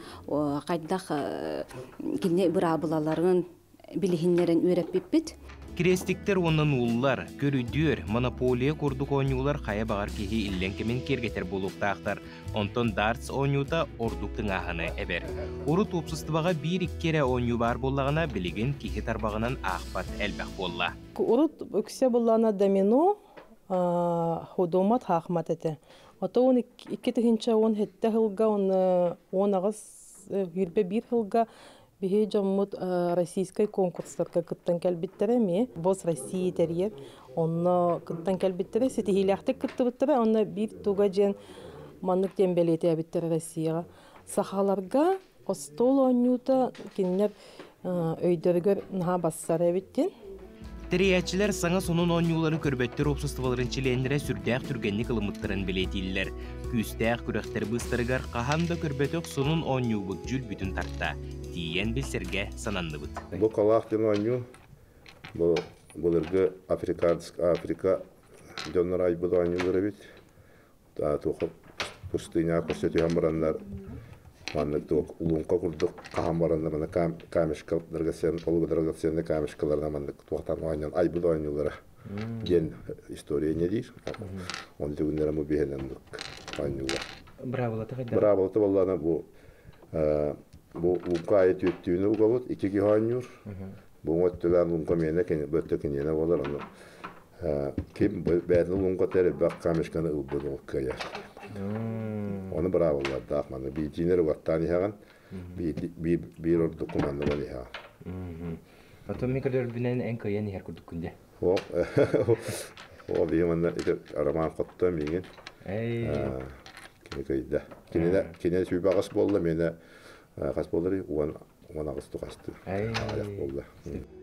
кайдах кине бирабылаларын билихиннерин үйрәп биппит. Крестиктер оннан уллар, көрүдүр, монополия курдук ойнулар кая багар кихи илленкемен кергетер болуктаактар. Онтон дартс ойнута ордуктың аханы эбер. Урут обществага bir кере ойну бар боллагына билеген кихи тарбагынан ахпат элбек болла. Урут өксе боллана домино худомат хахмат эте. Ото он 2 тыгынча 10 хетте хылга, он агыс гирбе 1 хылга Бихи жоммут российской конкурстарга кыттан кэлбиттере ми, бос России терьер, онно кыттан кэлбиттере, сетихиляхтык кыттыбыттыра, онно бир туга жен маннык дембелети абиттере Россияга. Сахаларга остол оннюта киннер өйдөргөр наха бассары биттин. Териячилер саңа сонун онюларын көрбөттөр обществоларын чилендере сүрдәк түргенник ылымыттарын билетиллер. Күстәк күрәхтер быстырыгар каханда көрбөтөк сонун оню бут жүл бүтүн тарта. Тиен билсерге сананныбыт. Бу калахтын оню, бу булыргы Африка жоннор айбыт онюлары бит. Тухып пустыня көрсөтүгөн барандар. Маннык тук улунка курдук кахан барандарына камешкал дыргасен, полуга дыргасен камешкаларына маннык туктан ойнан айбыт онюлары. Ген история не дейш. Он түгүннөр му бехенендик онюлар. Браволата боллана бу лунка айт өттүүнү угабыт, iki киханюр. Бу өттүлөр лунка мене кен бөттө кенене болор аны. Ким бәдил лунка тереп бак камешканы ылбыды оккая. Оны браволар дахманы бийжинер ваттан яган. Bir ordu kumandı var ya. Atomi kadar binen en kayan yer kurduk kunde. O bir yanda araman katta mingen. Kine şu bagas bolla mene kas bolları ona ağustı kastı. Ayak bolla.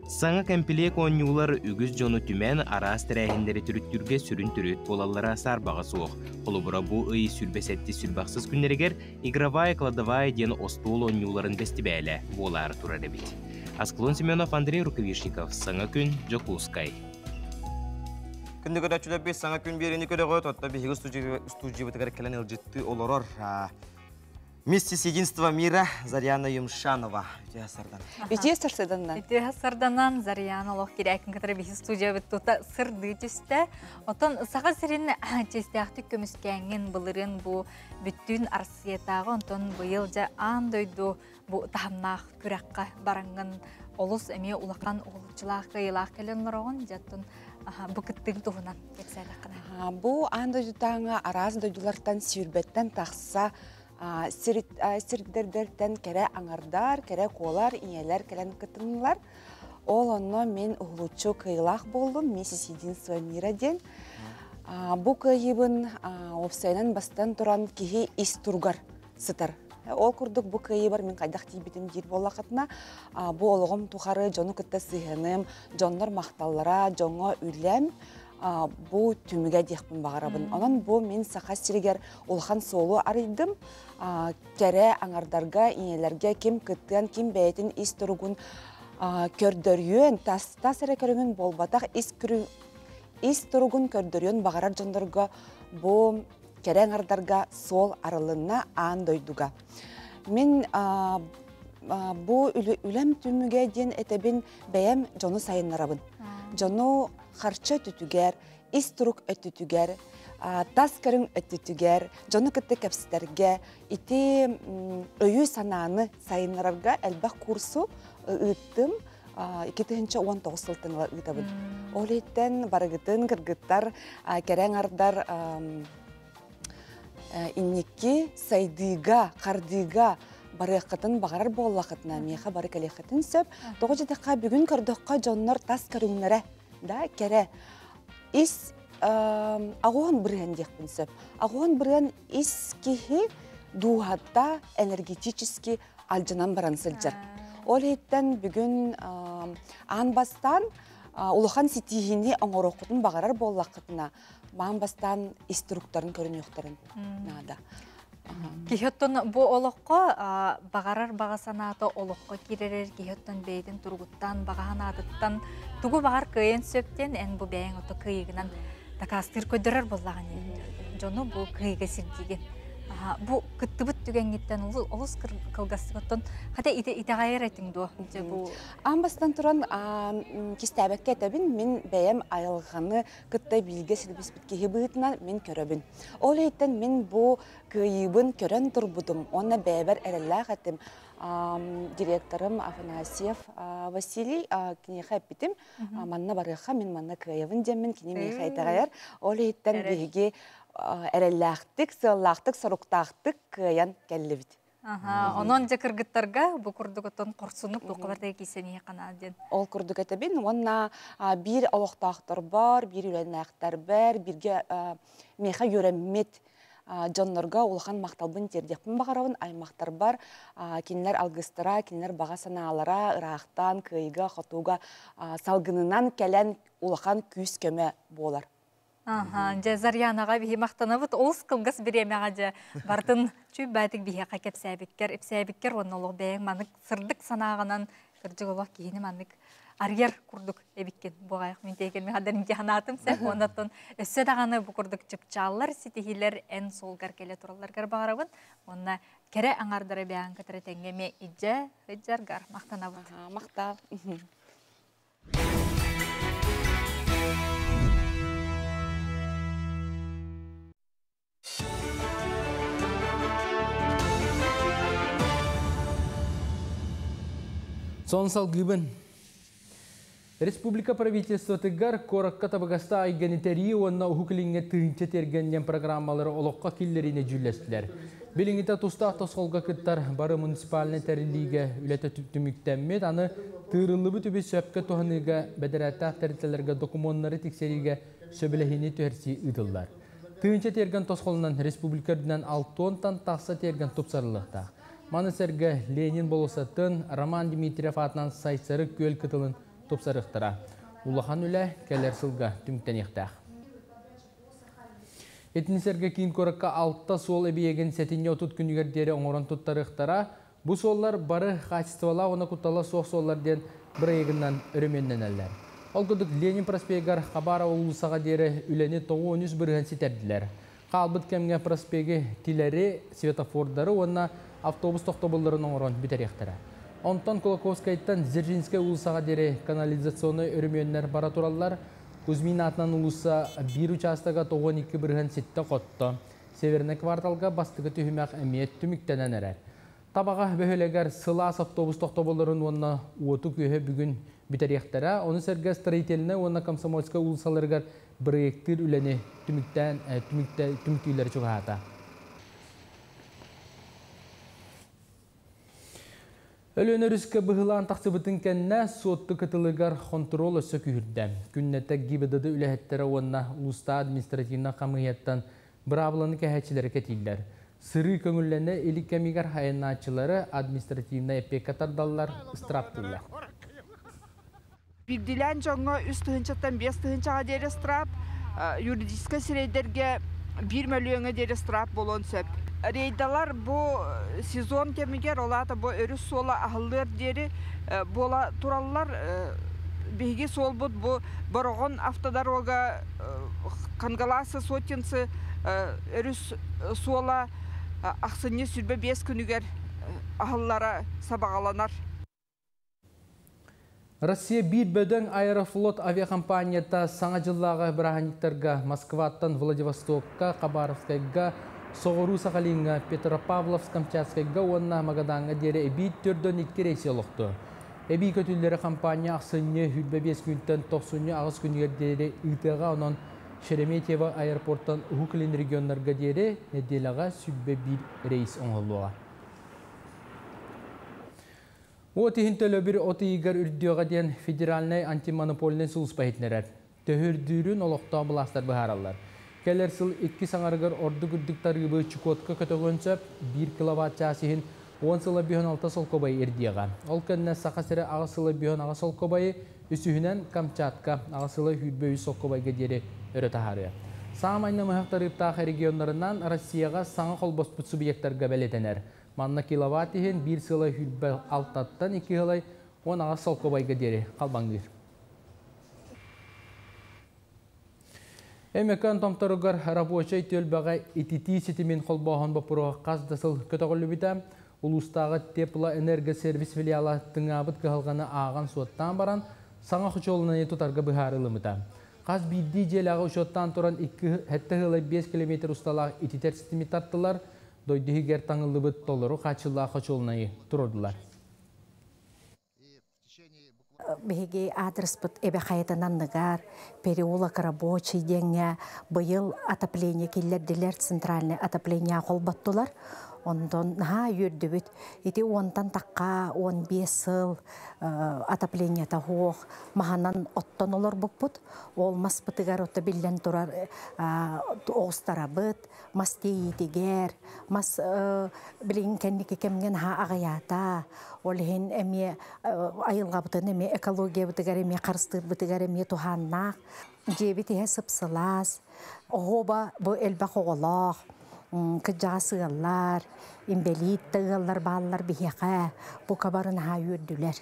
Sana kempilek onyular ügüz jonu tümen aras terehinderi türüttürge sürüntürüt bolallara sarbağa soğuk. Olubura bu ıy sürbesetti sürbaksız günleriger igravaya kladavaya den ostol onyuların festibele bolar turadebit. Asklon Semenov, Andrei Rukovishnikov, Sana gün Jokulskay. Күнді көрәтшілер бес саңа күн берені көрі қойт, отта бейгі студия бұтығар кәлін үлжетті олорор. Миссис Единства мира Зарьяна Юмшанова. Үте сарданан Зарьяна лох керәкін кітірі бейгі студия бұттута сырды түсті. Отын саға сірін тестіяқты көміскәңін бұлырын бұ бүттін арсиетағы, онтын бұйыл жа андойду бұ тағымнақ күрәққа бараңын олыс әме улақан олучылақ қиылақ кәлін лұрағын жаттын bu kıttık doğunan geçseydik kadar. Bu anda jutağına araz doydulardan sürbetten taksa sirderden kere anardar, kere kolar, ineler kelen kıtınlar. Olonno men uğluçu kıylaq boldum, Mrs. Единства мира den. Bu kıyыбın ofsaynan bastan turan kihi isturgar sıtar. Ол курдук бу кыйыбар мен кайдак тийбитим жер боллакытына бу ологом тухары жону кытта сыйхыным, жоннор макталлара, жоңо үлем бу түмүгө дехпин багарабын. Онон бу мен сака сиригер улхан солу арыйдым. Кере аңардарга, инелерге ким кыттыан, ким бәйтин ис туругун көрдөрүөн, тасыра көрүмүн болбатак ис туругун көрдөрүөн багарар жондорго бу керен ардарга сол арылына аан дойдуга. Мен бу үлем түмүгө ден этебин бәйем жону сайыннарабын. Жону харча түтүгер, истурук өттүтүгер, тас көрүң өттүтүгер, жону кытты кепстерге, ити өйү санааны сайыннарарга элбак курсу ыттым. 2019 сылтынла ыйтабын. Олеттен барыгытын кыргыттар, керен ардар инники сайдыга, кардыга барыqытын багарар боллақытына меха бары кәлеқытын сөп. Тоғы жедіққа бүгін көрдіққа жоннар тас көріңнері да кере. Ис ағуын бірген деқпін сөп. Ағуын бірген ис кихи дуғатта энергетически алжынан баран сылжар. Ол еттен бүгін анбастан улахан сетихini оңороқытын багарар боллақытына Бамбастан инструкторын көрінөқтарын нада. Кихеттон бу олоққа бағарар бағасанаты олоққа керерер кихеттон бейден тургуттан бағаанадыттан тугу бағар күйен сөптен ән бу бәйін оты күйігінен такастыр көдірер боллаған жону бу күйіге сирдеген. Бу кыттыбыт түгенгеттен олыс кылгастыгыттон хата итағайыр айтың ду. Амбастан туран кистәбәкке әтәбін мен бәйім айылғаны кытта билге сілбіс біткеге бұғытына мен көрөбін. Ол еттен мен бу күйібін көрін тұрбудым. Оны бәйбір әрілләқ әттім. Директорым Афанасьев Василий кенеха әппетім. Манна барыға мен манна күйібін демін кене мейха айтағайыр. Ол еттен біге әрелләқтік, сыллақтық, сұрықтақтық күйен кәлі біт. Онон же кыргыттарга бу курдуготон корсунук бу кабарда кисени канаден. Ол курдугата бин онна бир олоктактар бар, бир үленактар бар, бирге меха йөрәммет жоннорга улахан макталбын тердекпин багарабын аймактар бар. Кинлер алгыстыра, кинлер бага санаалара, ырактан, кыйга, хотуга салгынынан келен улахан күз көмө болар. Зарьянага бихи мактанабыт, ол скылгас биремега же бартын чүй бәтик бихи кәп сәбиккер, онны олық бәйін манык сырдык санағынан кірджі олық кейіні манык арьер курдук эбиккен бугайык мен тейген мен хадар имтиханатым сәп, оннаттан өссө дағаны бу курдук чыпчаллар, ситихилер эн солгар келе тураллар гарбағарабын, онна кере аңардары бәйін кәтірі тәңгеме иджа, хыджаргар мақтанабыт. Мақтап. Сонсал гыбын. Республика правительства тыгар коракка табагаста айганитери онна ухуклинге тыынча тергеннен программалары олоққа киллерine жүлестілер. Билиңита туста тосқолға кыттар бары муниципалны тәріліге үлеті түміктәммет, аны тырылыбы түбі сөпке туғаныға бәдірәттәқ тәрітелерге документары тексериге сөбілехіне түрсі ұдылдар. Тыынча терген тосқолынан республикардынан 6-тан тақса терген тұпсарылықта. Манысерге Ленин болысатын Роман Дмитриев атынан сайсары көл кытылын топсарықтыра. Улахан үлі кәлер сылға түміктен еқтақ. Етінісерге кейін көрікке 6-та сол әбейеген сәтіне отут күнігердері оңырын тұттарықтыра. Бұ соллар бары қачыстывала оны құттала соқ солларден бір егіннен үріменнен әлдер. Ол күдік Ленин проспегар Хабара олысаға дері үлені 9-13 бірген сетерділер. Қалбыт кәмге проспеги тилері светофордары онына автобус тоқтабылдарын оңырын бітеректірі. Онтан Кулаковскайттан Зержинскай улысаға дере канализационы өріменнер бара туралар. Кузьмин атынан улыса бір участаға 92 бірген сетті қотты. Северный кварталға бастығы түхімәк әмет түміктенен әрер. Табаға бөхелегер сылас автобус тоқтабылдарын онына уоту көйі бүгін бітеректірі. Оны сәрге строителіне онына Комсомольскай улысаларғар проекттер үләне түміктейлер чуғата. Өлөнөрүскө быһылаан тахсыбытын кенне сотты кытылыгар контрол өссө күйүрдө. Күннете гибедады үлэхеттері онна улуста административна камыйеттан бравланы кәһәчилері кетилдер. Сыры көңүллене илик кемигар хайыннаачылары административна эпекатардаллар ыстыраптылар. Бирдилен жоңго үс тыһынчаттан 5 тыһынчаға дері страп, юридическа сирейдерге 1 миллионға дері страп болон сөп. Рейдалар бұл сезон кемігер олаты бұл өріс сола ағылыр дері бола туралар бейге сол бұд бұл бұрғын автодарога қангаласы сотенсы өріс сола ақсыне сүрбе 5 күнігер ағыллара сабағаланар. Россия bir бөдің Аэрофлот авиакомпанията саңа жыллағы бірағаниктарға Москваттан Владивостокка, Хабаровскайға, Соғыру Сақалинға, Петропавловск-Камчатскайға онна Магадаңға дере әбейт түрден 2 рейсі олықты. Әбей көтілері компания ақсыне хүлбе 5 күнттен 90 ағыз күнігер дере ұйтыға онын Шереметьево аэропорттан Ухуклин регионларға дере неделаға сүлбе 1 рейс оңғылуға. Отихин төлі бір отиығар үрдіоға ден федеральный антимонопольный сұлыс бәйітнерер. Төхірдүрін олықта бұластар бұхаралар. Келер сыл 2 саңарығыр орды күрдіктар ғыбы чукотқа көтіғын сөп 1 киловатт часыхын 10 сылы бүйін 6 сол көбайы ердіға. Ол кәнне сақасыры ағы сылы бүйін 2 сол көбайы үсіхінен Камчатка ағы сылы хүлбөй сол көбайға дері өрі тахары. Сағым айны мұхақтарыптағы регионларынан Россияға саңа қолбос бұт субъекттарға бәлетенер. Манна киловаттыхын 1 сылы хүлбөй 6-тан 2 ғылай 10 сол көбайға дері қалбаңғыр. Эмекан томторугар рабочай төлбәға итити сетімен қолбағын бапыруға қаздасыл көтіғылы біті, ұлыстағы теплоэнергосервис филиалы тыңабыт қығылғаны ағын суаттан баран, саңа құчолына етутарға бұхарылы мұта. Қаз бидді желағы ұшоттан тұран 2,5 км ұсталағы ититер системи тарттылар, дойдығы гер таңылы бұт толыру қачылға құчолына тұрдылар. Беге адрес под эбехаятанан нагар, переулок рабочий деньги, был отопление, киллер центральное отопление холбаттулар. Онтон наха үйірдібіт. Ити онтан таққа 15 сыл отопление тағуық. Маханан оттон олар бұппыт. Ол мас бұтығар отта білден тұрар оғыстара бұт. Мас дейітігер. Мас білген кәнеке кемген ағаята. Ол хен әме айылға бұтын әме экология бұтығар әме қарыстыр бұтығар әме туханнақ. Жебет еге сыпсылас. Оғоба бұ әлбақ оғылақ. Кыджаға сығалар, имбелит тығалар, балалар бейеға, бұ қабарын үйірділер.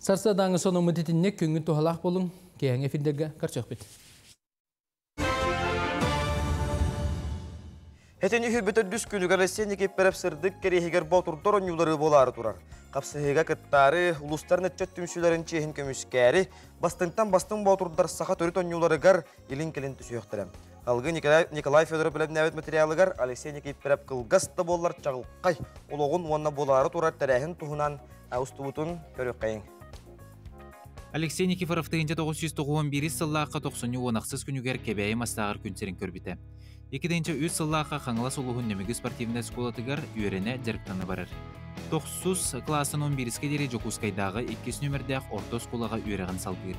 Сарсадаңы соның мұтетінне көңін тұғалақ болың, кейің ефіндерге қарчақ бет. Хетен үйірбетер дүс күнігер әсен екеп бәріп сырдық керехегер батырдор оңюлары болары тұрар. Қапсығыға кыттары, ұлыстарын әтчет түмшілерін чейін көміскәрі, бастыңтан бастың батырдар сақа төрет оңюларығар елін келін түсі өқтірем. Алғы Николай Федоров білетін әвет материалығар Алексей Никипірәп қылғасты болар чағылқай. Олығын онына болары тұрар тәрәхін тұғынан әуыстуытын көрік қайын. Алексей Никифоров тегінде 991 сыллаққа 90 онақсыз күнігер кебәйі мастағыр күнсерін көрбіті. Екіденче өз сыллаққа қаңылас олығын нөмігі спортивны сколатығар үйеріне дәріктаны барыр. 900 класын 11-ке дері Жокускайдағы 2 нөмірдәқ орта сколаға үйеріғін салғыр.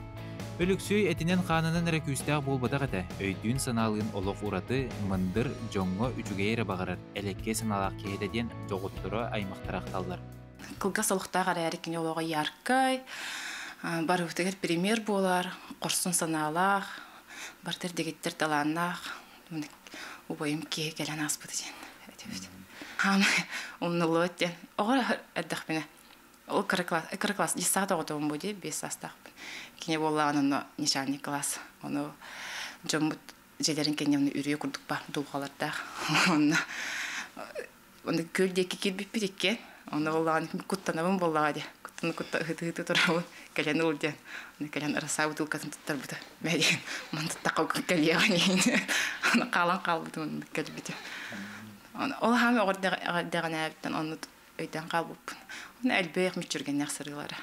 Өліксүй әтінен қанының рәкүйістәқ болбадақ әті, өйдін саналығын олық ұраты мұндыр жоңғы үчігейірі бағарыр, әлекке саналақ кейдеден жоғыттыры аймақтырақталдар. Қылғас олықтағы әрекіне олығы яркай, бар өтігер премьер болар, қорсын саналақ, бартыр дегеттер таланақ, ұбайым кей кәлін аспыды ден. Умнылы өттен. Оғыр әддіқ мені. Ол кірі класс, 10 сағат оғытуым бұды, 5 састақпын. Кене болағын нишанный класс. Оны жомбыт желерін кенемні үрейі күрдік ба, дұлғалардақ. Оны көлдекі келбіп берекке. Оны болағын күттанабын болаға де. Күттаны күтта ұхыты тұрауы кәлені ұлден. Оны кәлен ұраса ұтылқатын тұттар бұды. Мәден, мұн тұттақау кәлеған ейін. Оны қалан қалбыды мұнды кәлбеде. Ол хаме оғырдаған әбіттен оны өйден қалбыппын. Оны әлбейік мүтчірген яқсырылары.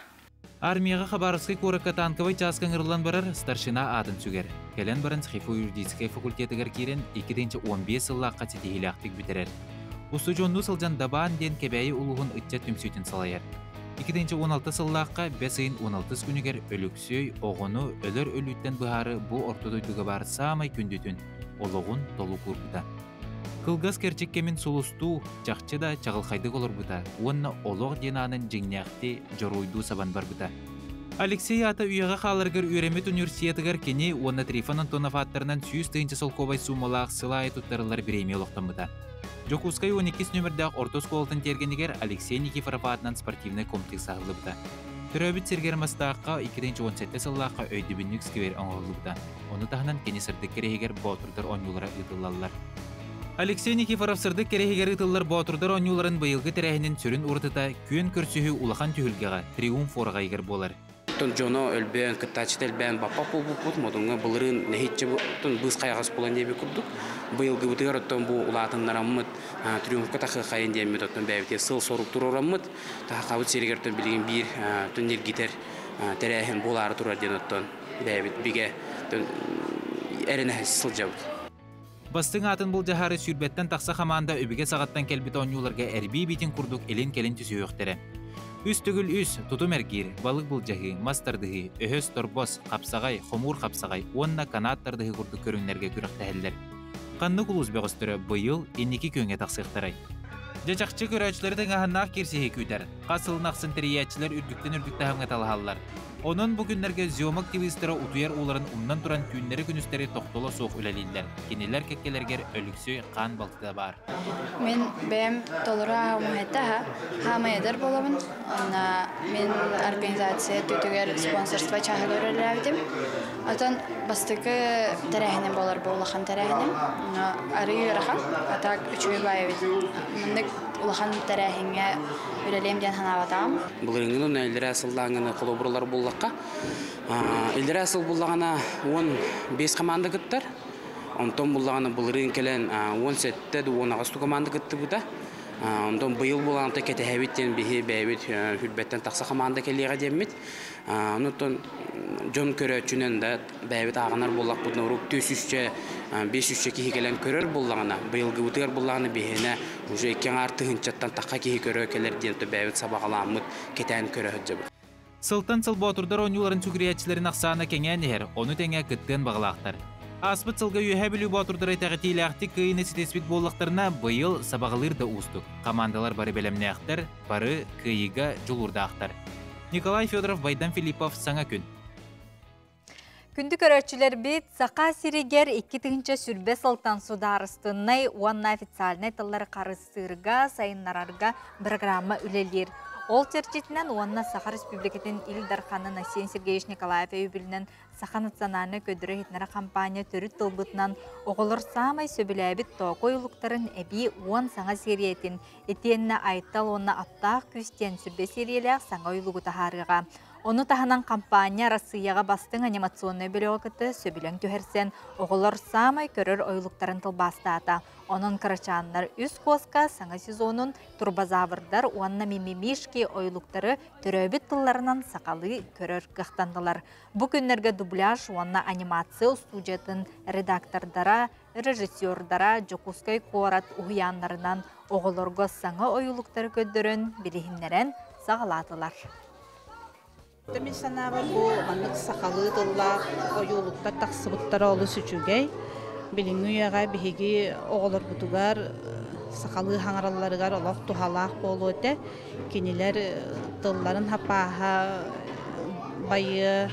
Армияға қабарысқы көрікі танковай жасқын ұрылан барар старшина атын сүгер. Кәлен барын Схифу юридическай факультетігер керен 2-15 сыллаққа тетегіліқтік бітерер. Осы жонну сылжан дабан ден кәбәйі ұлығын үтчет түмсүйтін салайыр. 2-16 сыллаққа 5-16 күнігер өліксөй, оғыны өлір өліттен бұхары бұл ортодойдығы бар самай күндетін олығын толу көрбіта. Кылгас керчеккемин солусту чакчы да чагылхайды колор бута. Онна олог денанын жеңнякти жоройду сабан бар бута. Алексей ата үйеға қалыргар үйремет университетігер кені онна Трифон Антонов аттарынан 100 солковай сумалақ сылай туттарылар бірейме олықтан бута. Жокускай 12 нөмірдәқ ортос колтын тергенігер Алексей Никифоров атынан спортивный комплекс ағылы бута. Түрөбіт сергер мастаққа 2-17 сыллаққа өйдібіннік сквер оңғылы бута. Оны тағынан кені сырдық керегер ботырдар оңюлара ұтылалар. Алексей Никифоров сырдық керегер ұтылар ботырдар оңюларын бұйылғы тәрәхінен сүрін ұртыта күйен көрсіхі улахан түйілгеға триумф орға егер болар. Жоно өлбен, кыттачыт өлбен, бапа бұл модыңа бұлырын нәхетчі бұз қайғас болан дебе күрдік. Бұйылғы бұтығар оттан бұл ұлатын нарамыд, триумфқа тақы қайын демет оттан бәйбіте сыл соруп тұр орамыд. Таға қабыт серегер оттан білген бір түнер гитер тәрәхін болары тұрар ден оттан бәйбіт біге әріне сыл жабыд. Бастың атын бұл жахары сүрбеттен тақса қаманда өбіге сағаттан кәлбіті оңюларға әрбей бетін күрдік елін кәлін түсі өқтірі. Үс түгіл үс, тұтым әргер, балық бұл жағы, мастардығы, өхөз торбос, қапсағай, қомур қапсағай, онна канаттардығы күрдік көріңлерге күріқті әлдер. Қанны құлыз бәғыстыры бұйыл енекі көнге тақсықтырай. Жачақчы көрәчілердің ағыннақ керсеге күйтер, қасылынақсын тіриячілер үрдіктен хаңға талғалылар. Onun bugünlerge ziyom aktivistleri utuyar uların umdan turan tüynleri günüsteri toxtola soğuk üleliydiler. Keniler kekkelerger ölüksü kan baltıda var. Men benim tolura muhetaha hama eder bolamın. Men organizasiya tütüger sponsorstva çaha görürlerdim. Atan bastıkı terehinin bolar boğulakan terehinin. Arıyı rakan. Atak üçüyü bayevit. Mındık ulakan terehinge üleliyim diyen hanavatağım. Бұлырыңын әлдері асылдағына қолобырылар боллаққа. Әлдері асыл боллағына 15 команда күттір. Онтон боллағына бұлырың келен 17-10 команда күтті бұда. Ondan bıyıl bulanta ketehevitten bihi beyvit hülbetten taksa kamanda kelliğe demmit. Ondan John köröçünün de beyvit ağanar bullak budna urup 500 kihi gelen körör bullağına. Bıyıl gıvıtır bullağını bihine. Uşu ekken artı hınçattan takka kihi körö keller diyente beyvit sabağalamıt keten körö hıcabı. Sıltan sıl boturдар oynuların tüküriyetçilerin aksana kenge neher, onu tenge kıttığın bağlaqtar. Aspıt sılga yühe bilü boturдар etağıtı ilaqti kıyını sitespit bollaqtarına bıyıl sabağılır da ustuk. Komandalar bari belemneyaqtar, bari kıyıga julurdaqtar. Nikolay Fedorov, Baydan Filipov, Sana Gün. Күнді көрәтшілер бет сақа сирегер 2-тігінші сүрбе сылтан сударыстынай уанна официальный тыллары қарыстырға, сайынларарға программа үлелер. Ол терчетінен уанна Саха Республикатын Илдарханы Насен Сергеевич Николаев өйбілінен Саха национальны көдірі етнері компания түрі тылбытынан оғылыр самай сөбіләбіт тоқой ұлықтарын әбі 10 саңа сериетін етеніне айттал оны аттақ күстен сүрбе сериелер саңа ұйлығы тахарыға. Оны таханан компания Россияға бастың анимационный бөлігі күті сөбілен төхерсен оғылыр самай көрір ойлықтарын тылбастата. Onun kırıçanlar üst koska sana sezonun turbazavırдар uanna mimimишки oylukları töröbit tıllarından sakalı körür kıhtandılar. Bu günlerge dubляж uanna animasiya studiyatın redaktordara, rejissordara, Jokuskay Korat uyanlarından oğulurga sana oylukları köddürün bilihimleren sağladılar. Demin sana var bu anlık sakalı tılla oylukta taksıbıtları olu süçügey. Bilingüyaga bihigi oğulur butugar sakalı hangarallarıgar olaq tuhalaq bolu öte. Kiniler tılların hapaha bayı,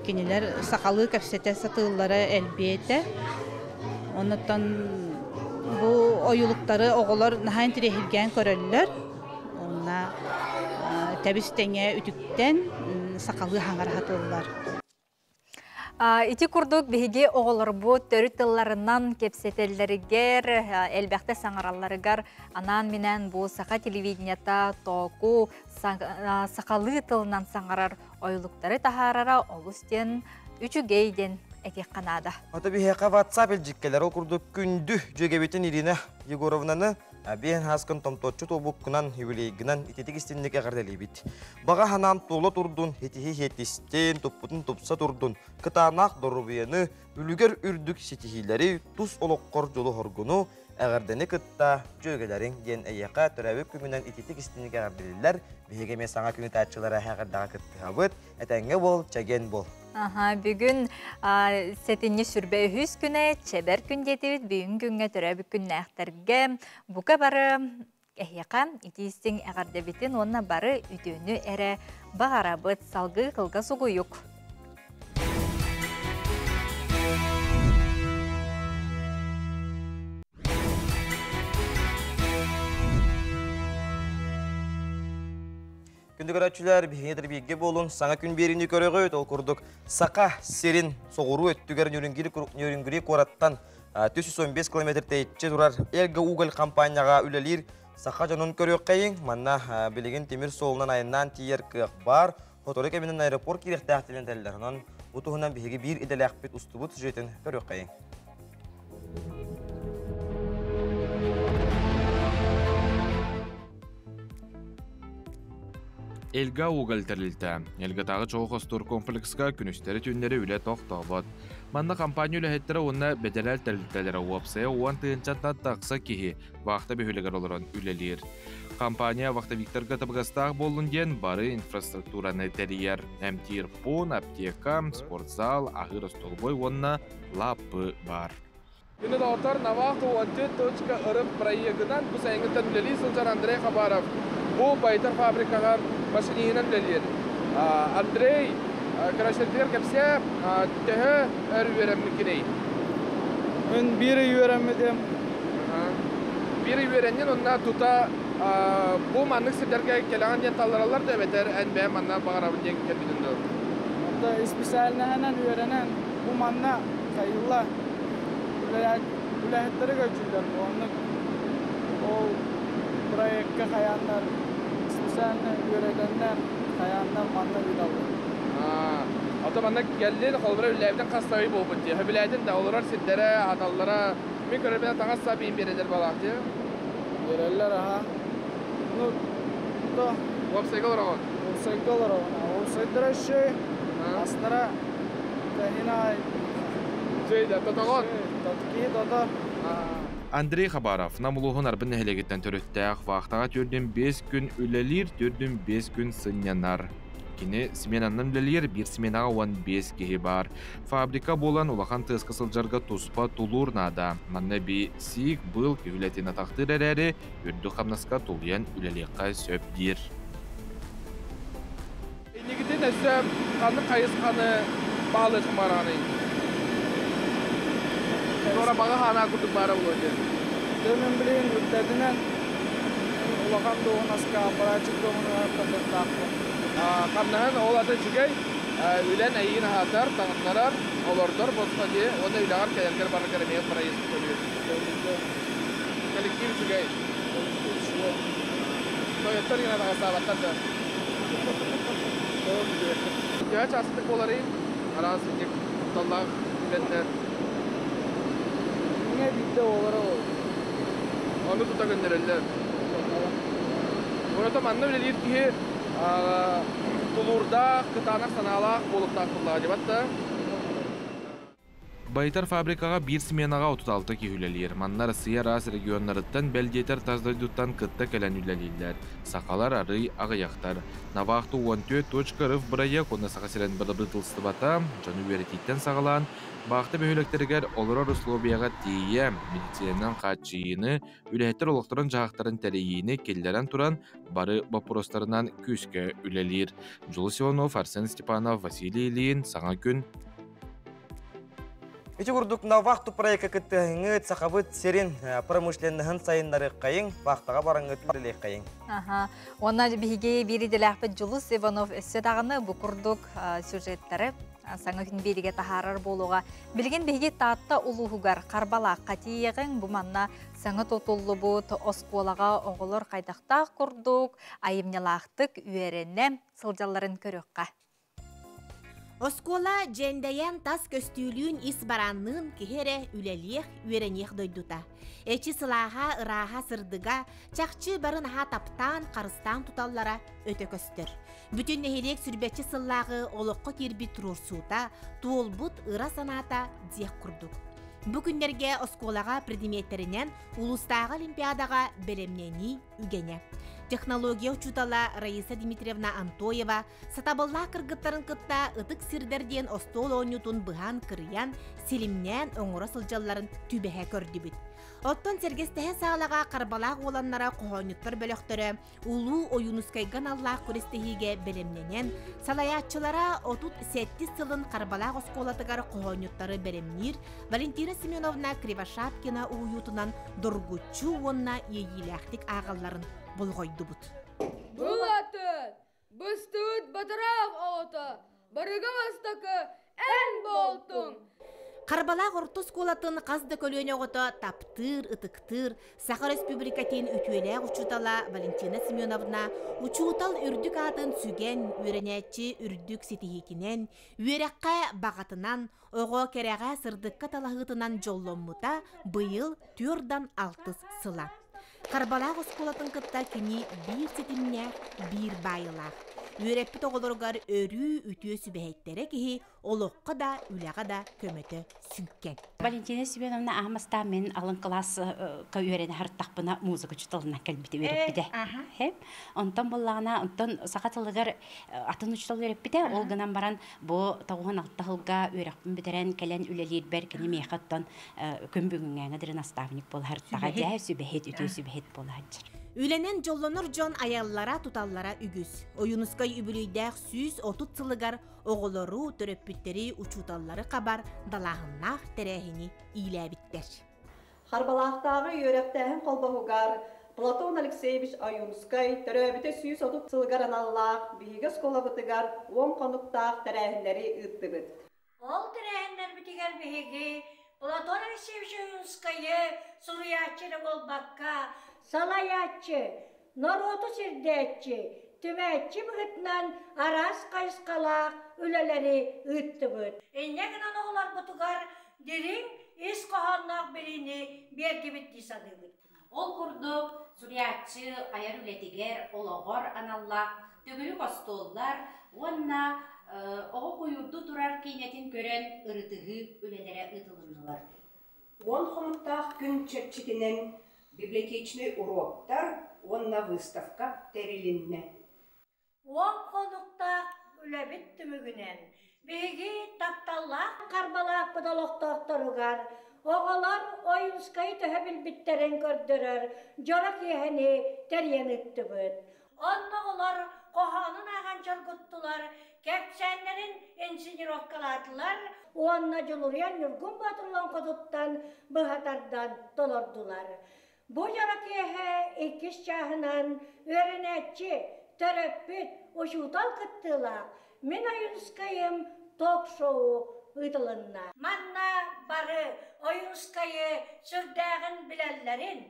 kiniler sakalı kapsete satılları elbette. Ondan bu oyulukları oğulur nahan tirehilgen körölür. Ona tabistenge ütükten sakalı hangar hatırlar. İti kurduk bihiги oğulur bu törü tıllarından kepsetellerigер, elbette sangarallarıgar anan minen bu Saha televideniyata toku sakalı tılından sangarar oylukları taharara olustен üçügeyden etek kanada. Ata biheka WhatsApp elcikkeler okurduk kündü jögebetin Irina Yegorovna'nı ben haskın tomtotçu tobukkunan hübileyginan itetik istinlik eğerdelibit. Bağa hanan tola turdun, hetihi hetisten, topputun topsa turdun. Kıtanak dorubiyanı, ülüger ürdük sitihileri, tuz olokkor jolu horgunu, eğerdeni kıtta jögelerin gen eyyaka törevik kümünen itetik istinlik eğerdeliler, bihegeme sana künü taççılara eğerdağı kıttıhabıt, etenge bol, çegen bol. Bugün setinni sürbe ühüz güne, çeber gün dedivit, büyün günge törevik günne ekterge, buka barı ehyaka itistin eğerdebitin, onna barı üdüğünü ere bağarabıt salgı kılga sugu yok. Күндік öğretçiler bihinedir bilgi bolun. Sana gün birini körüğü okurduk. Saka serin soğuru öttüger nörüngiri korattan 415 kilometre teyitçe durar. Elge Google kampanyaga ülelir. Saka canın körüğü kayın. Manna biligin temir soğunan ayından tiyer kıyaq bar. Hotorik eminin aeroport kirek tahtilen tellerinin. Utuhunan bihigi bir idele akbet ustubut jetin körüğü kayın. Elga Ugal terildi. Elga tağı çoğu hostur komplekska günüsteri tünleri üle toqtağıbad. Manna kampanya ülehettere onna bedelel teriltelere uapsaya uan tığınçattan taqsa kihi vaqta behülegar oluran ülelir. Kampanya vaqta Viktor Gatabgastağ bolun diyen barı infrastrukturаны teriyer. Emtir pon, apteka, sportzal, ahır stolboy onna lapı var. Günü de otar navaqı uantı toçka ırıp proyektinden bu sayınıdan üleli Sılcar Andrei Khabarov. Bu baytar fabrikalar başınıyla üleliyer. Andrei, karşıladılar kapsa tehə öğrenmek kirey. Ben biri öğrenmedim. Biri öğrenin onunla tuta bu manlık sırdarga kelağın diyen tallarlar da beter en beğen manna bağırabın diyen kelbidinde. Hatta ispisayelini hemen öğrenen bu manna kayılla ülehetleri göçüller. O proyekte kayanlar, ispisayelini öğrenenler kayanlar manna vidalı. Ata manna geldi, kolbara ülevden kastayı boğup diye. Hübilayden de olurlar siddere, hatallara, min körübine tağa sabiyin biridir balak diye. Verirler aha. Ну, да. Уапсайга олорогон. Уапсайга олорогон. Уапсайдара шей. Астара тахина. Жейда, татагон. Татки, тата. Андрей Хабаров намулуғын арбын нәхелегеттен төріттәқ вақтаға түрден 5 күн үлелер, түрден 5 күн сынянар. Кені сменаннан үлелер, бір сменаға 15 кеге бар. Фабрика болан улақан тыз қысылжарға туспа тулур нада. Манна бі сик бұл күйілетін атақтыр әрәрі үрді қамнасқа тулиян үлелеққа сөп дер. Негіден әсіп, қаны қайыз қаны балы қымараны. Sonra bağa hana kurduk bara bulunca. Demin bileyim ülkedinden ulağan doğun aska aparacık doğun artık taktım. Kamnahan oğlatı çıkay, ülen ayın hatar, tanıtnarar, olurdur, bozma diye, onu üleğar kayarkar bana karamaya parayı tutuyor. Kolektif çıkay. Toyotlar yine daha sağlıktan da. Ya çastık olarıyım, arasınca kutallar, ülenler. Ne bitti olara o. Onu tuta gönderirler. Orada manna bile deyip ki tulurda kıtanak sanalak bolup takılla cebatta. Байтар фабрикаға бір сменаға 36 күйілелер. Маннар сыяр ас регионларыттан бәлдетер таздайдуттан кытта кәлән үлелелер. Сақалар ары ағаяқтар. Навақты 14.рыв бұрая қонна сақасырен бұрытылсты бата, жаны өрететтен сағалан, бақты бөхіліктергер олырар условияға тейе медицинан қатшиыны, үләйттер олықтырын жағақтарын тәрейіні келдерен тұран бары бапыростарынан күске үлелер. Жулы Сионов, Арсен Степанов, Василий Ильин, Саңа күн. Ичи курдук на вахту проекта кыттыгыт сахабыт серин промышленныгын сайыннары кайын, вахтага бараңыт билек кайын. Онна биге бириделәхпет Жулус Иванов эссе дагыны бу курдук сюжеттары саңа күн бириге тахарар болуга билген биге таатта улуугар карбала катиягын бу манна саңа тотуллу бу осколага оголор кайдакта курдук айымнялактык үерене сылжалларын көрөккө. Оскола жендаян тас көстүүлүүн ис бараннын кихере үлелиех үеренех дойдута. Эчи сылаха ыраха сырдыга чакчы барын ха таптан карыстан туталлара өтө көстөр. Бүтүн нехелек сүрбетчи сыллагы олокко кирби турурсуута туолбут ыра санаата диек курдук. Бу күннерге осколага предметтеринен улустагы олимпиадага беремнени үгене. Технология учутала Раиса Дмитриевна Антоева сатабылла кыргыттарын кытта ытык сирдерден остол ойнутун быхан кырыян селимнен оңора сылжалларын түбеhe көрдүбүт. Оттон сергестеhe саалага карбалак оланнара кохонюттар бөлөктөрө улуу оюнускайган аллах көрестехиге беремненен салаячылара отут сетти сылын карбалак осколатыгар кохонюттары беремнир Валентина Семеновна Кривошапкина уютунан доргучу онна ийилэхтик агалларын болғойдубут. Бұл атын, бұстуыт батырақ оғыты, барыға бастақы ән болтың. Карбалақ ортос колатын қазды көлөне оғыты таптыр, ытыктыр, Саха Республикатин үтуелек учутала Валентина Семеновна учутал үрдік атын сүген үйренетчі үрдік сетихикінен, үйрекқа бағатынан, оғы кереға сырдыққа талағытынан жолломмута бұйыл 4-6 сыла. Карбалақ осколатын кытта кini bir сетимне bir байылақ. Үйреппі тоғылырғар өрі үтіе сүбәйттері кеhi олыққа да, үләға да көмөті сүнкен. Валентина Семеновна ахмаста мен алын класс үйрені харттақпына музыка чуталына кәлбіті өреппіде. Онтан болағына, онтан сақатылығар атын учтал өреппіде, ол гынан баран бұл тауған алтағылға өрекпін бітірен кәлен үлелер бәр кені мейқаттан көмбігіңәңі дірін аставник бол харттаға дә сүбәйт, үтіе сүбәйт бол хаджыр. Үленен жоллонор жон аяллара туталлара үгүз. Оюнускай үбүлүйдәк 130 сылыгар оголору төрөппүттери учуталлары кабар далахыннах терехини ийләбиттер. Харбалақтағы үйректәһін қолбағугар Платон Алексеевич Оюнускай төрөбіте 130 сылыгар аналлақ бейгі сколабытыгар 10 қонуқтақ терехіндері үттібіт. Ол терехіндер бітігер бейгі Платон Алексеевич Оюнскайы сұлыячылы болбаққа Салаячы, народу сирдетчі, түмәтчі бұғытнан арас қайысқалақ үлелері үтті бұд. Эннегінен оғылар бұтығар дерін ес қоғаннақ біріні берді бітті сады бұд. Ол курдук сурьячы аяр үлетигер ологор аналлах төгүлүк остоллар онна ого куюрду турар кинетин көрен ырытыгы үлелере ытылынылар. Он хомуттах күн чечитинен библиотечный уроктар онна выставка терилинне. Он конуктах үлебит түмүгүнен биги тапталлах карбалах подалоктокторугар оголор оюнскай төһөбүл биттерен көрдөрөр жорак ехени терьениттибит. Онноголор коханын аган жоргуттулар кепсеннерин инсценировкалатылар онна жолурян юргун батырлан кодуттан быхатардан толордулар. Бу жорак эхе иккис чахынан өренетчи төрөппүт ушутал кыттыла мен оюнскайым ток-шоу ыдылынна. Манна бары оюнскайы сүрдәгін билеллерин,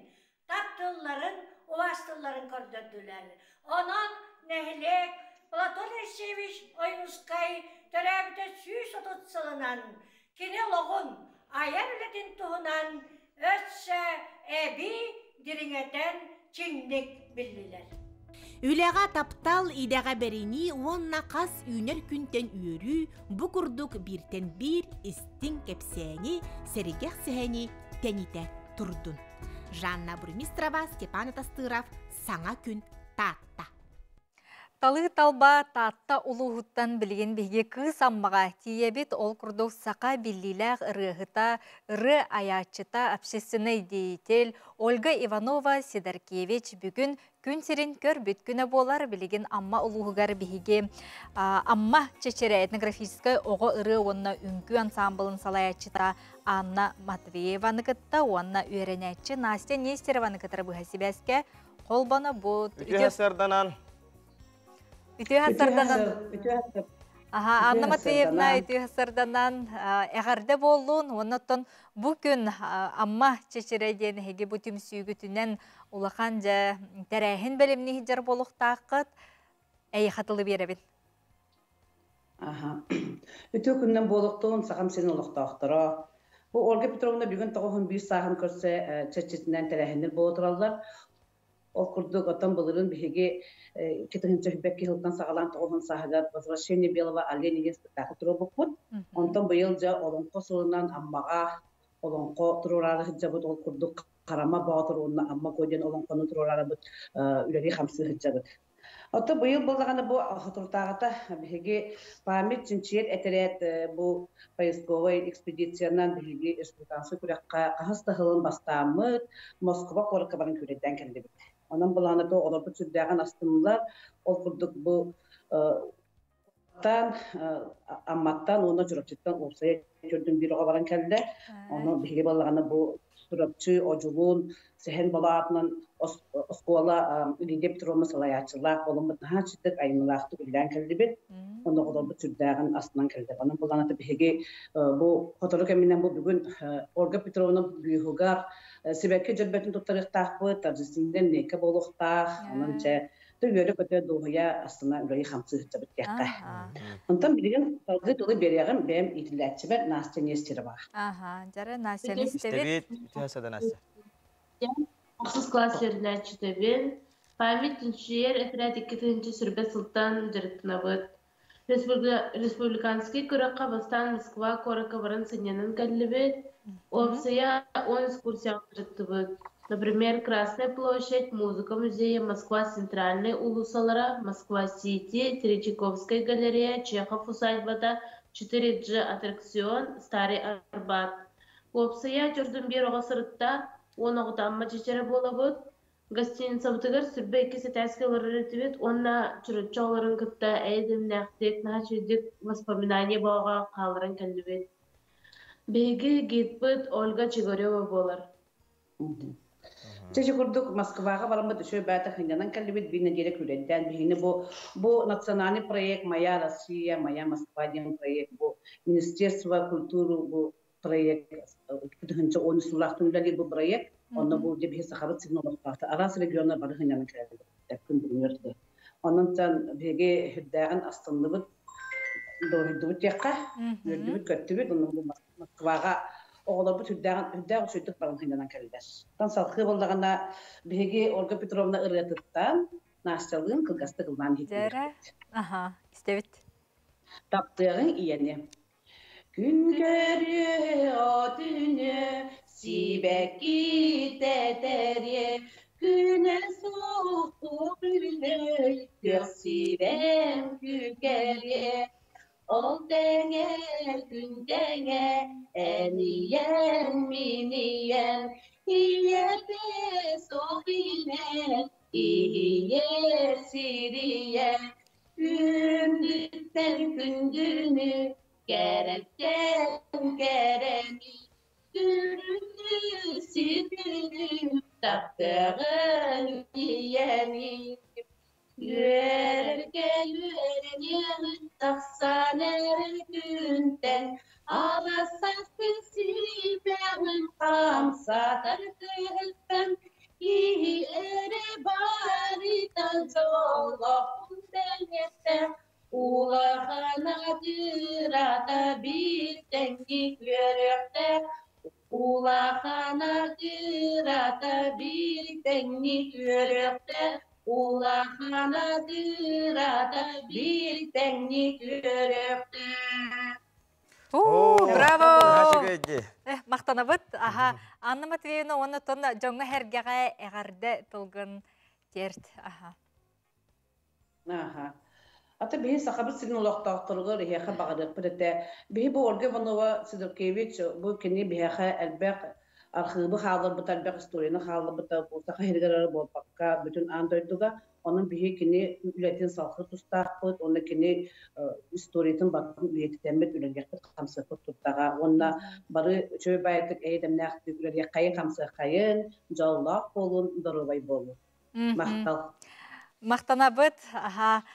таптылларын, уастылларын көрдөдүлер. Онан нәһилек Платон Алексеевич оюнскай төрәбіте сүйіс отутсылынан, кине лоғын аяр үлетін туғынан өтсі әбі дириңетен чинник білілер. Үләға таптал идәға бәріні онна қас үйнер күнтен үйірі бұ күрдік біртен бір істің кепсәні сәрігеқ сәхәні тәніте тұрдын. Жанна Бурмистрова, Степан Тастыров, Саңа күн татта. Талы талба татта улуғыттан білген беге кыз аммаға тиебет ол күрдік сақа біліләғ ырығыта, ыры аячыта общественный деятель Ольга Иванова Сидоркевич бүгін күн серін көрбіт күні болар білеген амма улуғығар беге амма чечері этнографическай оғы ыры онна үңкі ансамблын салаячыта Анна Матвееваны кытта, онна үйренәтчі Настя Нестерованы кытыры бұға себәске қолбаны бұд. Үті хасарданан. Анна Матвеевна үті хасарданан әғарды болуын, оннаттан бұл күн амма чечерейден хеге бұтым сүйгітінен улақан жа тәрәхін бәлімні хиджар болуқтақыт әйі қатылы беребін. Үті күннен болуқтуын сағам сені ұлықтақтыра. Бұл Ольга Петровна бүгін тоғын бір сағын көрсе чечетінен тәрәхінер болуқтыралдар. Ол күрдік отан бұлырын бігі кетігінші хүбәкке жылдан сағалан тоғын сағыдат возвращение белого оленя деген спектакль тұру бұқпыд. Онтан бұйыл жа олонқо сұлынан аммаға олонқо тұрурары хыджабыд ол күрдік қарама бағытыр онына амма көден олонқоны тұрурары бұд үлері қамсы хыджабыд. Ота бұйыл болдағаны бұл құтыртағыта бігі памет чинчиет әтерет бұл поисковый экспедициянан бігі республикансы күрекқа қағысты ғылын бастамыд Москва қорыққа барын көреден кәлді біді. Ondan bulanı bu olurdu sürdüğün astımlar, okurduk bu ammattan, ona çorapçıktan olsaya gördüğüm bir oğa varan kelde. Onu bilgi balağını bu çorapçı, oculuğun, sehen balağının oskola gidip durma salayatçılar, olumlu daha çıktık ayımlaktı bilden kelde bir. Onu olurdu sürdüğün astından kelde. Onun bulanı da bilgi bu fotoğraf eminden bu bugün Olga Petrovna büyüğügar, Sebekki cöbbetin tutarıq taqbı, tarjisinden neke boluqtaq, onun çə tüyörü kötü doğuya aslında ürəyi xamsı hıcabıt gəqqa. Ondan bilgin qalğı dolu beriyağım bəyəm itilətçi bər Nastya Nesterova. Jara Nastya Nesterova. Tühəsədə Nastya. Махсус класс yerləçi təbin. Pamit Tinçiyer Efrat 2-ci Sürbə Sultan Cırıtınabıd. Республиканский көрәққа бастан Москва коракка баран сынянын кәлібет. Опция 10 экскурсия жыттыбыд. Например, Красная площадь, Музыка музея, Москва Центральный улусалара, Москва Сити, Третьяковская галерея, Чехов усадьбада, 4G аттракцион, Старый Арбат. Опция жүрдім бір оғасырытта 10 оғытамма чечері болабыд. Гостиница бұтығыр сүрбе 2 сетәске ларырытыбет, онна чүрітчаларын күтті әйдім нәқтек, нәчедік воспоминание баға қалырын кәлібет. Беги гитбыт Ольга Чигорева болар. Чечи курдук Москваға барамыд үші бәті хынянан кәлібет бейіне дерек үреттен. Бейіне бұл национальный проект «Моя Россия», «Моя Москва» деген проект, бұл Министерство культуры бұл проект, күтігінші 10 сулақтың үләлі бұл проект, онда бұл деп хесақарыт сигналықпақты. Арас регионы бары хынянан кәлібет, тәккін бүгінерді. Onun için bege hüddağın astınlıbıd, doğruydubut yakka, gördübüt köttübüt, onun bu Moskvaga оғылар бұт үддәғ сөйдік барын хайнанан кәлдер. Тан салқы болдағана бігі Ольга Петровна ырғатыттан Настялығын қылғасты қылдан Дәрі, істебет. Таптығын иені. Күн көрі отыны, сибәкі тәтәрі, күні соқты күлі, көрсібен күкәрі. Ол дәңе, күн дәңе, әниен, миниен, иеті соғинен, ие сирien, gündüzden gündünü, gerekten gereni, gündüzü sirgünü, taktığın yiyeni. Yürerge yüreni, taksan her günden, alasas kısiblerin kamsa tartırdan, İyi ere bari tanzola kundenete ulahana dırada bir tengi görükte ulahana dırada bir tengi görükte ulahana dırada bir tengi görükte. Браво! Мақтанабыт, Анна Матвеевна, оны тонна жоңға хәргеға әғарды тұлғын терт. Ата бейі сақабы сілін олақтақтырғыр, ехе бағадық бірді. Бейі бұл Ольга Иванова Сидоркевич, бұл кені бейхе әлбәқ архивы қалыр бұт, әлбәқ историяны қалыр бұт, болсақа хергерары болпаққа бүтін андойдыға, onun bir kini ületin salkı tustaq bud, onu kini istoriyatin bakın ületi temmet üleliyakit kamsıqı tuttağa. Onna barı çöy bayatlık eydemnaqtık üleliyak kayın kamsıqı kayın, jallaq bolun, darubay bolun. Maqtal. Maqtanabıt,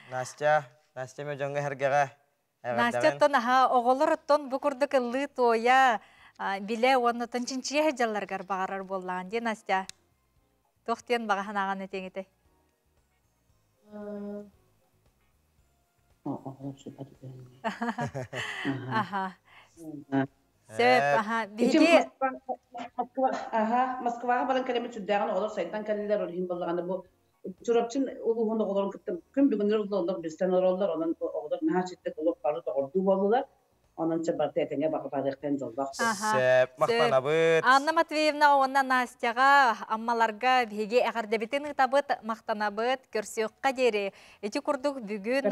Настя мөҗәнгә һәргәгә. Настя тон, оғылыр тон бұкырдық ылы тоя, біле оны тончинчия хәджаларғар бағарар болған, де Настя? Тоқтен бағахан аған өтеңеті. Москваға баран кәлемет жүддәғін олар сайттан кәлелер олар болғаны бұл Çorapçın uluğunda oğlan kıttım. Küm bir günler oğlan bizden orallar. Onun oğlan ne haçettik olup karı da ordu boldular. Onun çabartı etenge bakıp arıqten jolbaq. Sep, maqtanabıt. Anna Matveevna ona Настяға, аммаларға беге әғардебетін ұтабыт, мақтанабыт, көрсеуққа дері. Эти күрдік бүгін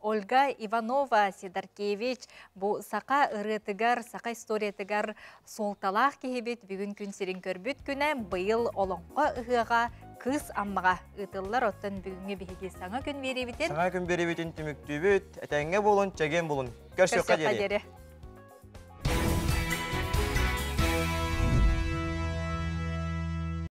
Ольга Иванова Сидоркевич бұл сақа ұрытығар, сақа историятығар солталақ кейбет бүгін күн серін көрбіт күні бұйыл олонға ұғыға кыз аммаға ұтылар оттан бүгінгі беге саңа күн беребетін. Саңа күн беребетін түміктүбіт, әтәңге болын, чәген болын. Көрсеуққа дері.